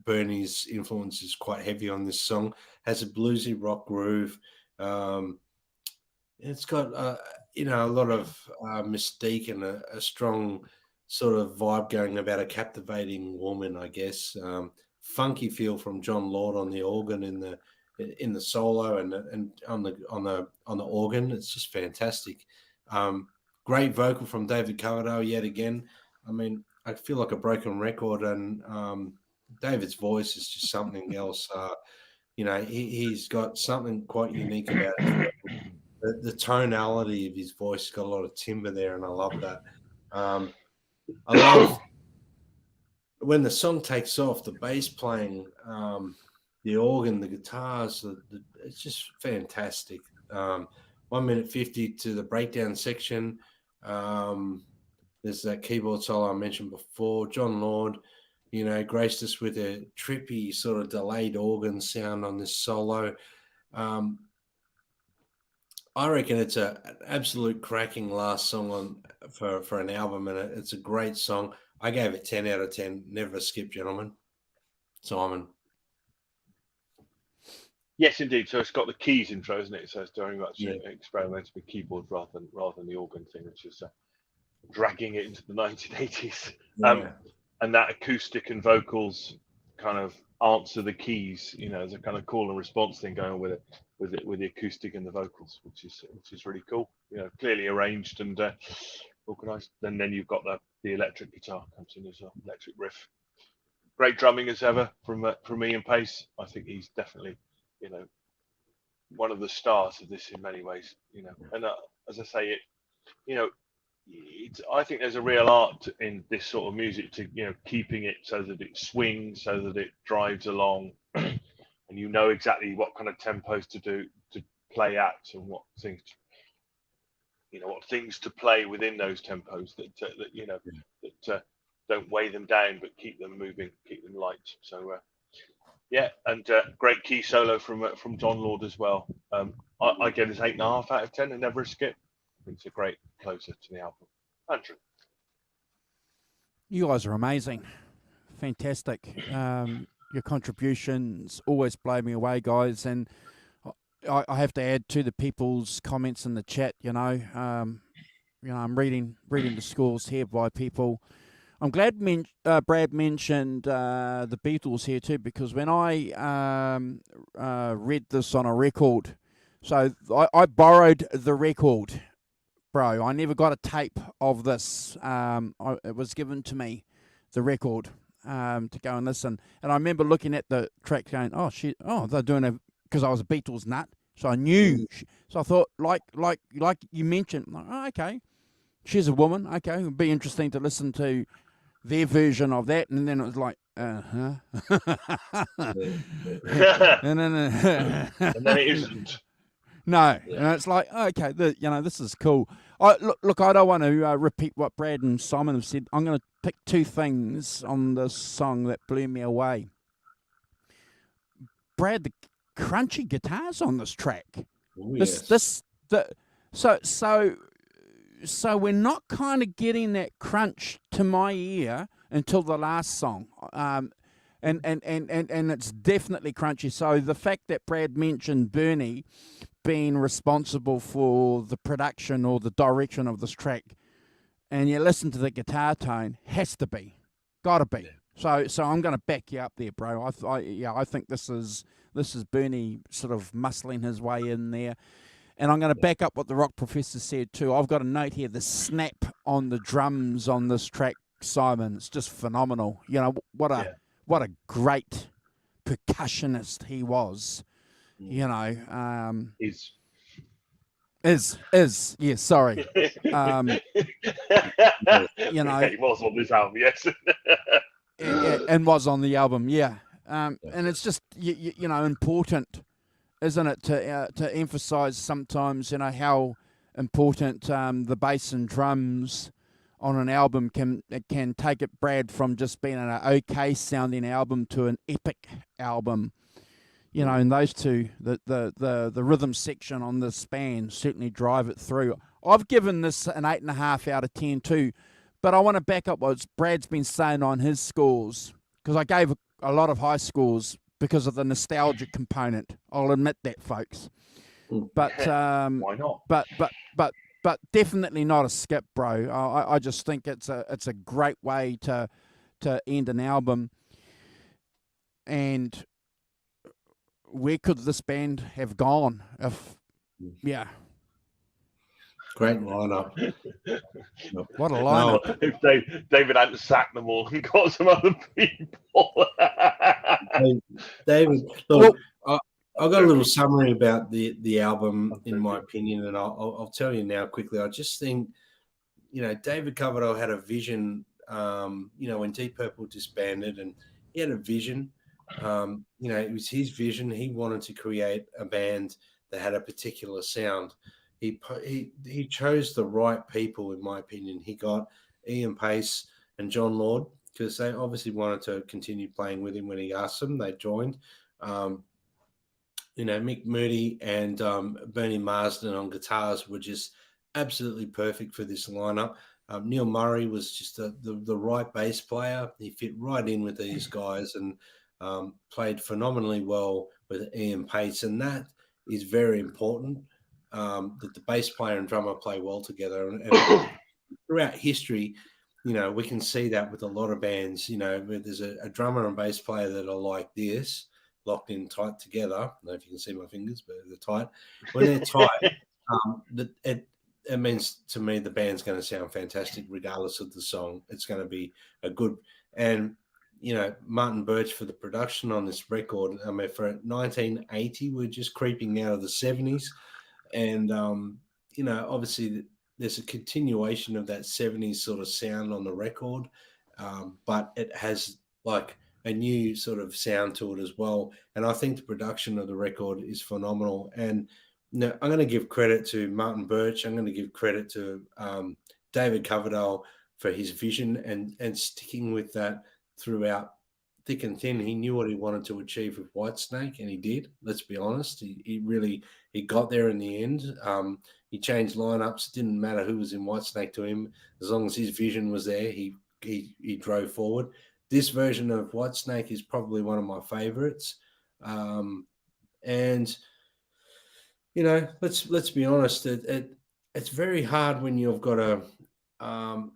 Bernie's influence is quite heavy on this song. Has a bluesy rock groove. It's got a lot of mystique and a strong sort of vibe going about a captivating woman, I guess. Funky feel from John Lord on the organ in the solo and on the organ. It's just fantastic. Great vocal from David Coverdale yet again. I mean, I feel like a broken record, and David's voice is just something else. He's got something quite unique about it. The tonality of his voice has got a lot of timbre there, and I love that. I love when the song takes off, the bass playing, the organ, the guitars, it's just fantastic. 1 minute 50 to the breakdown section. There's that keyboard solo I mentioned before. John Lord, graced us with a trippy sort of delayed organ sound on this solo. I reckon it's an absolute cracking last song for an album, and it's a great song. I gave it 10 out of 10. Never a skip, gentlemen. Simon. Yes, indeed. So it's got the keys intro, isn't it? So it's very much experimenting with keyboards rather than the organ thing, which is dragging it into the 1980s. Yeah. And that acoustic and vocals kind of answer the keys. There's a kind of call and response thing going on with the acoustic and the vocals, which is really cool. Clearly arranged and organised. And then you've got the electric guitar comes in as well, electric riff. Great drumming as ever from Ian Pace. I think he's definitely one of the stars of this in many ways. And as I say, I think there's a real art in this sort of music to keeping it so that it swings, so that it drives along, and exactly what kind of tempos to play at, and what things to play within those tempos that don't weigh them down but keep them moving, keep them light. So and great key solo from John Lord as well. I give this 8.5 out of 10 and never a skip. I think it's a great closer to the album. Andrew. You guys are amazing. Fantastic. Your contributions always blow me away, guys. And I have to add to the people's comments in the chat, I'm reading the scores here by people. I'm glad Brad mentioned the Beatles here too, because when I read this on a record, so I borrowed the record, bro. I never got a tape of this. It was given to me, the record, to go and listen. And I remember looking at the track going, oh, shit, they're doing it, because I was a Beatles nut. So I knew. So I thought, like you mentioned, okay, she's a woman. Okay, it would be interesting to listen to their version of that. And then it was like, and then it isn't. No, and it's like, okay, this is cool. Look, I don't want to repeat what Brad and Simon have said. I'm going to pick two things on this song that blew me away. Brad, the crunchy guitars on this track. Oh, yes. So we're not kind of getting that crunch to my ear until the last song. And it's definitely crunchy. So the fact that Brad mentioned Bernie being responsible for the production or the direction of this track, and you listen to the guitar tone, gotta be. So I'm going to back you up there, bro. I think this is Bernie sort of muscling his way in there. And I'm going to back up what the Rock Professor said too. I've got a note here, the snap on the drums on this track, Simon. It's just phenomenal. What a great percussionist he was. And Yeah, sorry. Um, you know, He was on this album, yes. and was on the album, yeah. And it's just you know, important, isn't it, to emphasise sometimes, you know, how important the bass and drums on an album can take it, Brad, from just being an okay sounding album to an epic album. You know, and those two, the rhythm section on this band certainly drive it through. I've given this an 8.5 out of 10 too, but I want to back up what Brad's been saying on his scores, because I gave a lot of high scores because of the nostalgic component. I'll admit that, folks. But Why not? but definitely not a skip, bro. I just think it's a great way to end an album. And where could this band have gone if, yeah. Great lineup. What a lineup. No, if David hadn't sacked them all and got some other people. David, look, I've got a little summary about the album, in my opinion, and I'll tell you now quickly. I just think, you know, David Coverdale had a vision, you know, when Deep Purple disbanded, and he had a vision. You know, it was his vision. He wanted to create a band that had a particular sound. He chose the right people, in my opinion. He got Ian Pace and John Lord, because they obviously wanted to continue playing with him when he asked them. They joined. You know, Mick Moody and Bernie Marsden on guitars were just absolutely perfect for this lineup. Neil Murray was just the right bass player. He fit right in with these guys and played phenomenally well with Ian Pace. And that is very important, that the bass player and drummer play well together. And throughout history, you know, we can see that with a lot of bands. You know, where there's a drummer and bass player that are like this, locked in tight together. I don't know if you can see my fingers, but they're tight. When they're tight, it means to me the band's going to sound fantastic regardless of the song. It's going to be a good, and you know, Martin Birch for the production on this record. I mean, for 1980, we're just creeping out of the 70s, and you know, obviously there's a continuation of that 70s sort of sound on the record, but it has like a new sort of sound to it as well. And I think the production of the record is phenomenal. And you know, I'm going to give credit to Martin Birch. I'm going to give credit to David Coverdale for his vision and sticking with that throughout thick and thin. He knew what he wanted to achieve with Whitesnake, and he did. Let's be honest. He got there in the end. He changed lineups. It didn't matter who was in Whitesnake to him. As long as his vision was there, he drove forward. This version of Whitesnake is probably one of my favorites. And you know, let's be honest. It's very hard when you've got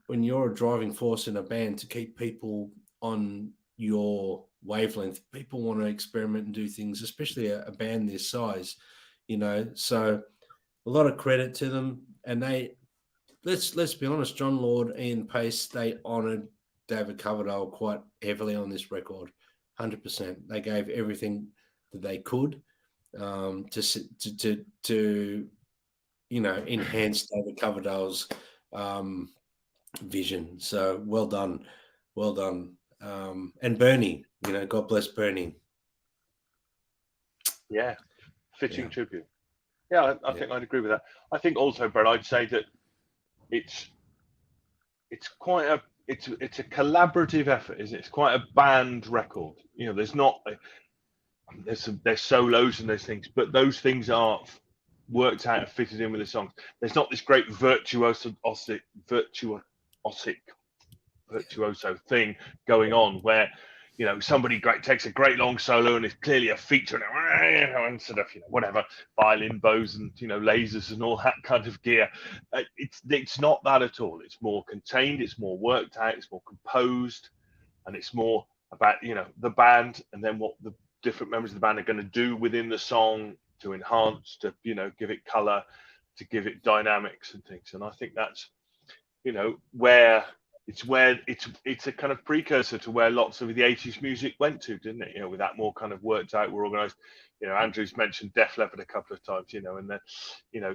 when you're a driving force in a band to keep people on your wavelength. People want to experiment and do things, especially a band this size, you know. So a lot of credit to them. And let's be honest, John Lord, Ian Pace, they honoured David Coverdale quite heavily on this record, 100%. They gave everything that they could to you know, enhance David Coverdale's vision. So well done. And Bernie, you know, God bless Bernie. Yeah, fitting tribute. Yeah, I think I'd agree with that. I think also, Brett, I'd say that it's quite a it's a collaborative effort, isn't it? It's quite a band record. You know, there's solos and there's things, but those things are worked out and fitted in with the songs. There's not this great virtuoso thing going on where, you know, somebody great takes a great long solo and it's clearly a feature and sort of, you know, whatever, violin bows and, you know, lasers and all that kind of gear. It's not that at all. It's more contained, it's more worked out, it's more composed, and it's more about, you know, the band and then what the different members of the band are going to do within the song to enhance, to, you know, give it color, to give it dynamics and things. And I think that's, you know, where it's where it's a kind of precursor to where lots of the 80s music went to, didn't it? With that more kind of worked out, more organized. Andrew's mentioned Def Leppard a couple of times, and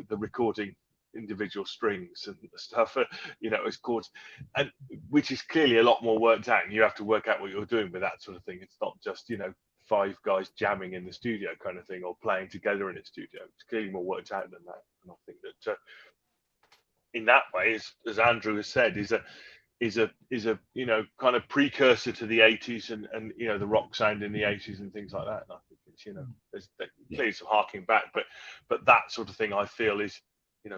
the recording individual strings and stuff, as chords, and which is clearly a lot more worked out, and you have to work out what you're doing with that sort of thing. It's not just, five guys jamming in the studio kind of thing, or playing together in a studio. It's clearly more worked out than that. And I think that in that way, as Andrew has said, is a kind of precursor to the 80s and the rock sound in the 80s and things like that. And I think it's there's clearly some harking back, but that sort of thing I feel is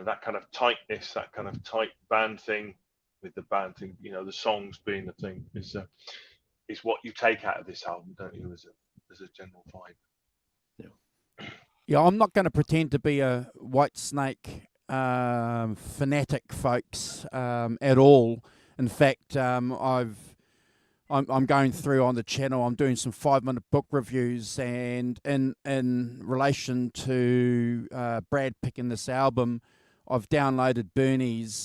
that kind of tightness, that kind of tight band thing with the band thing, the songs being the thing is what you take out of this album, don't you, as a general vibe. Yeah, I'm not going to pretend to be a WhiteSnake fanatic, folks, at all. In fact, I'm going through on the channel. I'm doing some 5-minute book reviews, and in relation to Brad picking this album, I've downloaded Bernie's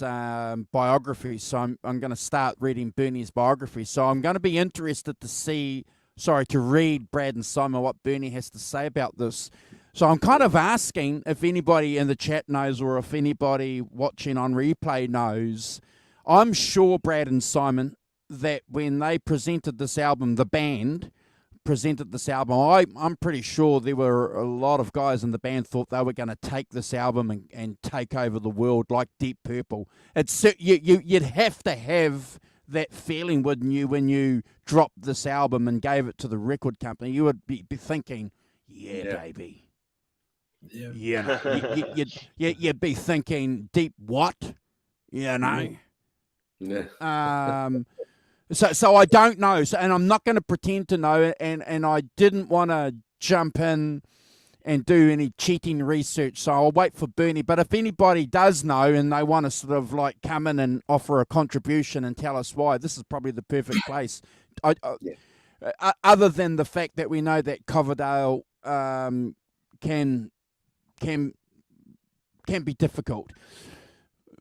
biography. So I'm going to start reading Bernie's biography. So I'm going to be interested to read Brad and Simon what Bernie has to say about this. So I'm kind of asking if anybody in the chat knows, or if anybody watching on replay knows. I'm sure Brad and Simon, that when they presented this album, the band presented this album, I'm pretty sure there were a lot of guys in the band thought they were going to take this album and take over the world like Deep Purple. You'd have to have that feeling, wouldn't you, when you dropped this album and gave it to the record company? You would be thinking, yeah, baby. Yeah. You'd be thinking, deep what? Yeah. So I don't know, and I'm not going to pretend to know, and I didn't want to jump in and do any cheating research, so I'll wait for Bernie. But if anybody does know and they want to sort of like come in and offer a contribution and tell us why, this is probably the perfect place. Other than the fact that we know that Coverdale can be difficult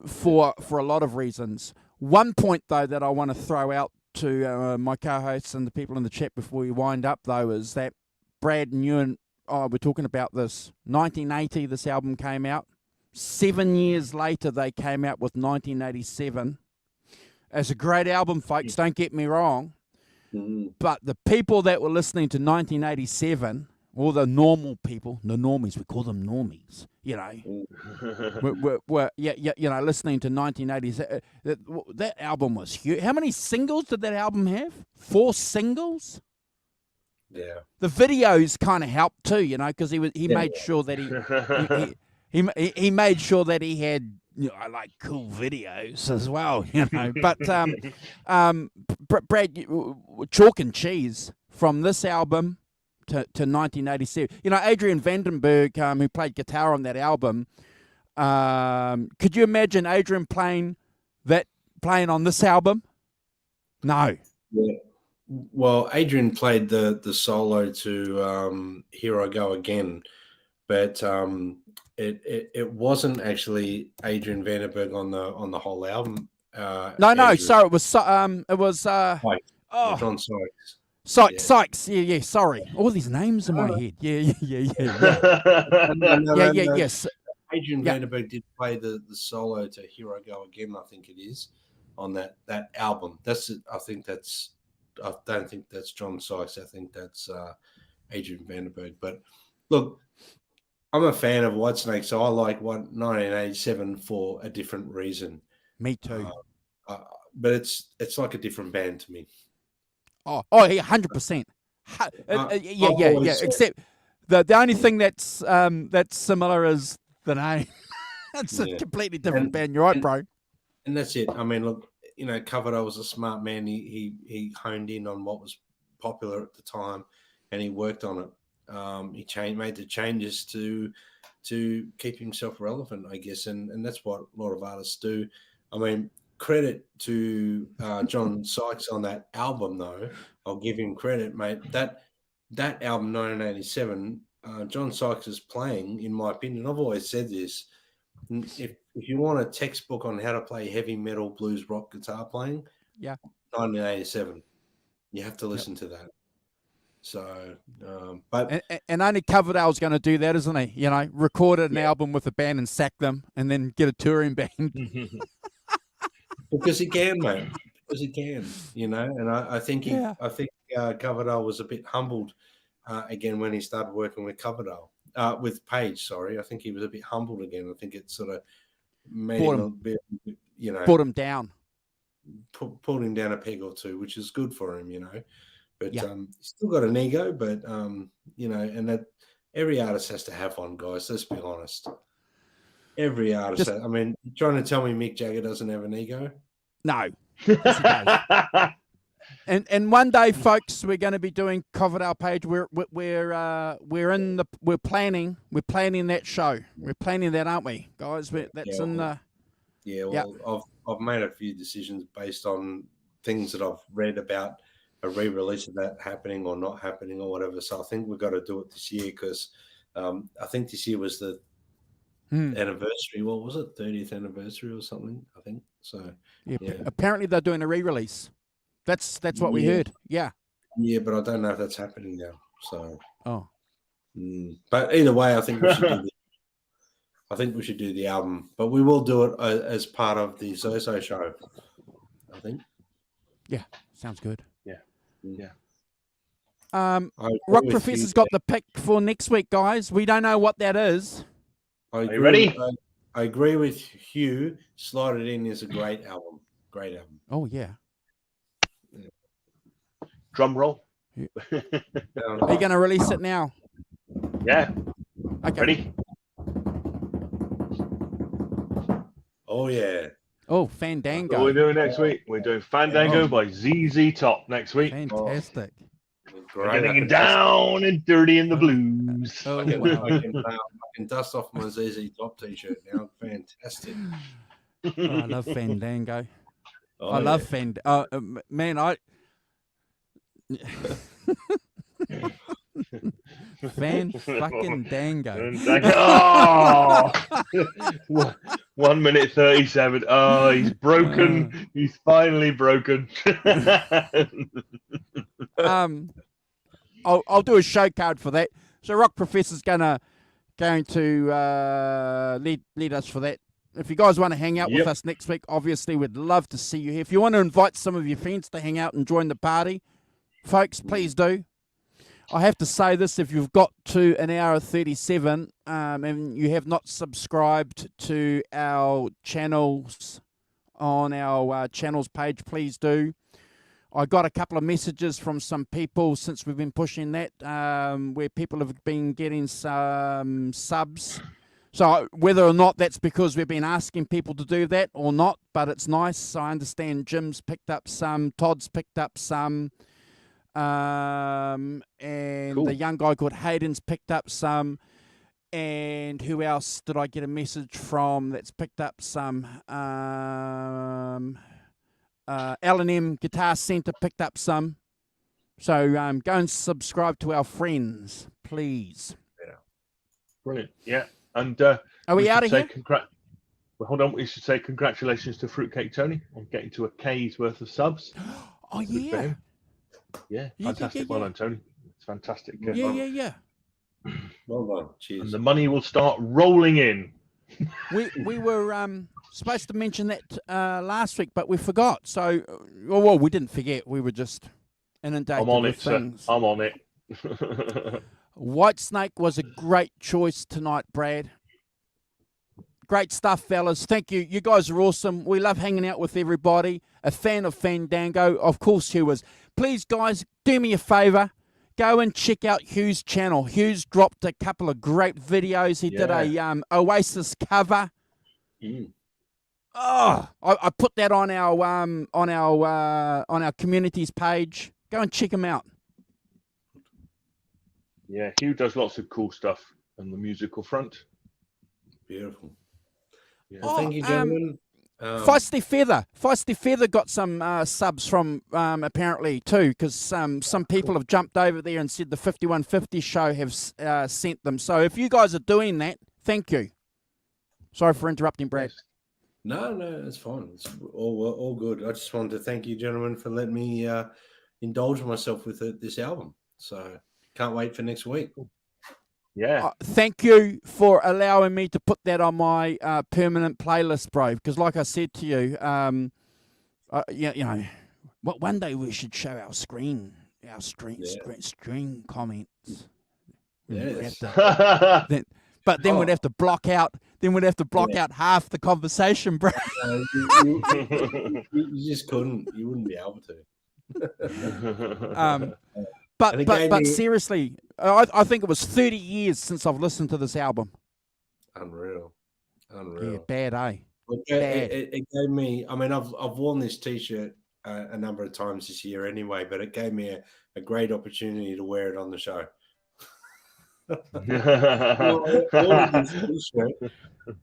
for a lot of reasons. One point, though, that I want to throw out to my co-hosts and the people in the chat before we wind up, though, is that Brad and you and I were talking about this. 1980, this album came out. 7 years later, they came out with 1987. It's a great album, folks, don't get me wrong. But the people that were listening to 1987, all the normal people, the normies, we call them normies, were listening to 1980s. That album was huge. How many singles did that album have? 4 singles? Yeah. The videos kind of helped too, because he made sure that he made sure that he had like cool videos as well, But Brad, chalk and cheese from this album to 1987. Adrian Vandenberg, who played guitar on that album, could you imagine Adrian playing on this album? No. Yeah. Well, Adrian played the solo to Here I Go Again, but it wasn't actually Adrian Vandenberg on the whole album. No. Sorry, it was John Sykes. Sykes, yeah, sorry. All these names in my head. Yeah. Yes. Adrian Vandenberg did play the solo to Here I Go Again, I think it is, on that album. I don't think that's John Sykes. I think that's Adrian Vandenberg. But look, I'm a fan of WhiteSnake, so I like 1987 for a different reason. Me too. But it's like a different band to me. Oh, yeah, 100%. Yeah. Except the only thing that's similar is the name. It's a completely different band. You're right, bro. And that's it. I mean, look, Coverdale was a smart man. He honed in on what was popular at the time, and he worked on it. He made the changes to keep himself relevant, I guess, and that's what a lot of artists do. I mean, credit to John Sykes on that album, though. I'll give him credit, mate. That album, 1987, John Sykes is playing, in my opinion. I've always said this. If you want a textbook on how to play heavy metal, blues, rock guitar playing, Yeah. 1987. You have to listen to that. So, but And only Coverdale's going to do that, isn't he? You know, recorded an album with a band and sack them, and then get a touring band. because he can, mate. Because he can, you know. And I think Coverdale was a bit humbled again when he started working with with Page. Sorry, I think he was a bit humbled again. I think it sort of made him a bit, you know, brought him down, pulled him down a peg or two, which is good for him, you know. But he's still got an ego, but you know, and that every artist has to have one, guys. Let's be honest. Every artist. I mean, you're trying to tell me Mick Jagger doesn't have an ego? No. Yes, he does. And one day, folks, we're going to be doing Coverdale Page. We're planning that show. We're planning that, aren't we, guys? I've made a few decisions based on things that I've read about a re-release of that happening or not happening or whatever. So I think we've got to do it this year because I think this year was the anniversary. What was it? 30th anniversary or something, I think. So yeah. Apparently they're doing a re-release. That's what we heard. Yeah. Yeah, but I don't know if that's happening now. So but either way, I think we should do the album. But we will do it as part of the Zozo show, I think. Yeah, sounds good. Yeah. Rock Professor's got the pick for next week, guys. We don't know what that is. Are you ready? I agree with Hugh. Slide It In is a great album. Great album. Oh, yeah. Drum roll. Are you going to release it now? Yeah. Okay. Ready? Oh, yeah. Oh, Fandango. What we're doing next week? We're doing Fandango by ZZ Top next week. Fantastic. We're getting down and dirty in the blues. Oh, wow. I can dust off my ZZ Top t-shirt now. Fantastic. I love Fandango. I love Fandango. Man, fucking dango. Oh! 1 minute 37. Oh, he's broken. He's finally broken. I'll do a show card for that. So Rock Professor's going to lead us for that. If you guys want to hang out with us next week, obviously we'd love to see you here. If you want to invite some of your friends to hang out and join the party, folks, please do. I have to say this, if you've got to an hour 37 and you have not subscribed to our channels on our channels page, please do. I got a couple of messages from some people since we've been pushing that where people have been getting some subs. So whether or not that's because we've been asking people to do that or not, but it's nice. I understand Jim's picked up some, Todd's picked up some, and the young guy called Hayden's picked up some. And who else did I get a message from that's picked up some? L&M Guitar Centre picked up some. So go and subscribe to our friends, please. Yeah. Brilliant. Yeah. And are we out of here? Well, hold on. We should say congratulations to Fruitcake Tony on getting to a K's worth of subs. Oh, yeah. Yeah. Fantastic. Well done, Tony. It's fantastic. Yeah. Well done. Cheers. And the money will start rolling in. We were supposed to mention that last week, but we forgot. So, well, we didn't forget. We were just inundated with things. I'm on it. WhiteSnake was a great choice tonight, Brad. Great stuff, fellas. Thank you. You guys are awesome. We love hanging out with everybody. A fan of Fandango. Of course, Hugh was. Please, guys, do me a favour. Go and check out Hugh's channel. Hugh's dropped a couple of great videos. He did a Oasis cover. Oh, I put that on our communities page. Go and check him out. Yeah, Hugh does lots of cool stuff on the musical front. Beautiful. Yeah. Well, thank you, gentlemen. Feisty Feather got some subs from apparently too, because some people have jumped over there and said the 5150 show have sent them. So if you guys are doing that, thank you. Sorry for interrupting, Brad. No, it's fine. It's all good. I just wanted to thank you, gentlemen, for letting me indulge myself with this album. So can't wait for next week. Yeah. Thank you for allowing me to put that on my permanent playlist, bro. Because, like I said to you, one day we should show our screen comments. Yes. But then we'd have to block out. Then we'd have to block out half the conversation, bro. You just couldn't. You wouldn't be able to. But seriously, I think it was 30 years since I've listened to this album. Unreal. Yeah, bad, eh? It gave me. I mean, I've worn this T-shirt a number of times this year anyway, but it gave me a great opportunity to wear it on the show.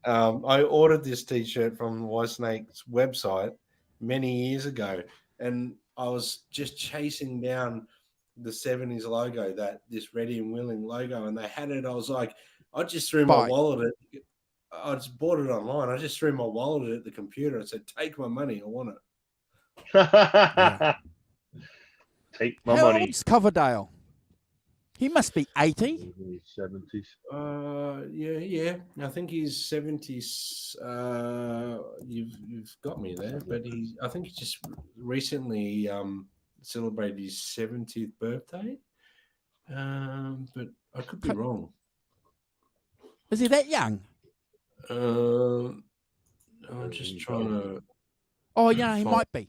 I ordered this T-shirt from WhiteSnake's website many years ago, and I was just chasing down the 70s logo, this Ready and Willing logo, and they had it. I was like, I just threw my wallet at. I just bought it online. I just threw my wallet at the computer and said, "Take my money. I want it." Yeah. Take my money. How old's Coverdale? He must be 80. 70s. Yeah. I think he's 70s. You've got me there, but I think he just recently celebrated his 70th birthday. But I could be wrong. Is he that young? I'm just trying to. Oh yeah, he might be.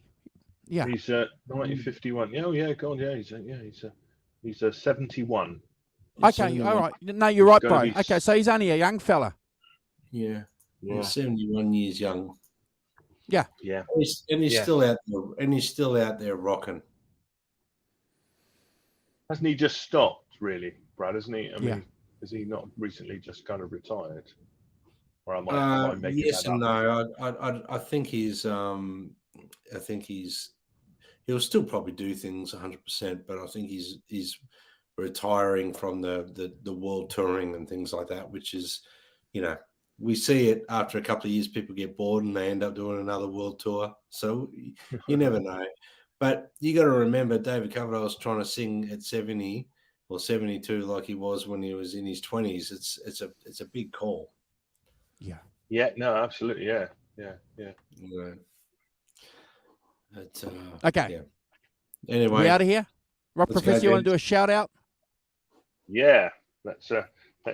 Yeah. He's 1951. Oh yeah, God, yeah. He's 71. Okay, all right. No, you're right, bro. Okay, so he's only a young fella. Yeah. He's 71 years young. Yeah. And he's still out there. And he's still out there rocking. Hasn't he just stopped, really, Brad? Hasn't he? I mean, has he not recently just kind of retired? Or am I making yes that and up? no. I think he'll still probably do things 100%, but I think he's retiring from the world touring and things like that, which is, we see it after a couple of years, people get bored and they end up doing another world tour. So you never know. But you got to remember, David Coverdale was trying to sing at 70 or 72 like he was when he was in his 20s. It's a big call. Yeah. Yeah. No. Absolutely. Yeah. Okay. Yeah. Anyway, we out of here. Rob Professor, you want to do a shout out? Yeah. Let's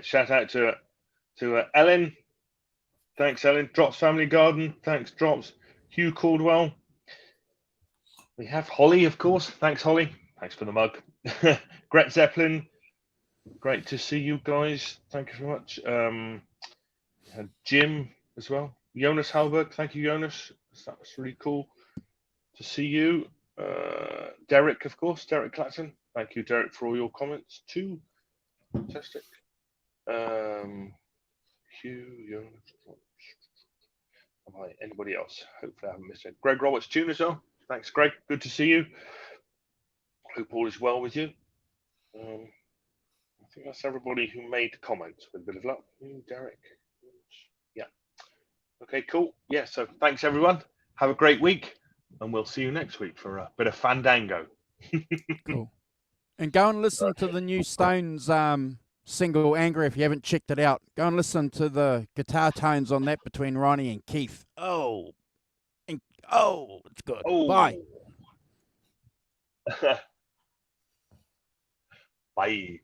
shout out to Ellen. Thanks, Ellen. Drops Family Garden. Thanks, Drops. Hugh Caldwell. We have Holly, of course. Thanks, Holly. Thanks for the mug. Gret Zeppelin. Great to see you guys. Thank you very much. Jim as well. Jonas Halberg. Thank you, Jonas. That was really cool to see you. Derek, of course. Derek Clapton. Thank you, Derek, for all your comments too. Fantastic. Hugh, Jonas. Anybody else? Hopefully I haven't missed it. Greg Roberts Tune as well. Thanks, Greg. Good to see you. Hope all is well with you. I think that's everybody who made comments with a bit of luck. Derek. Yeah. Okay, cool. Yeah, so thanks, everyone. Have a great week, and we'll see you next week for a bit of Fandango. Cool. And go and listen to the new Stones single, Angry, if you haven't checked it out. Go and listen to the guitar tones on that between Ronnie and Keith. It's good. Oh. Bye. Bye.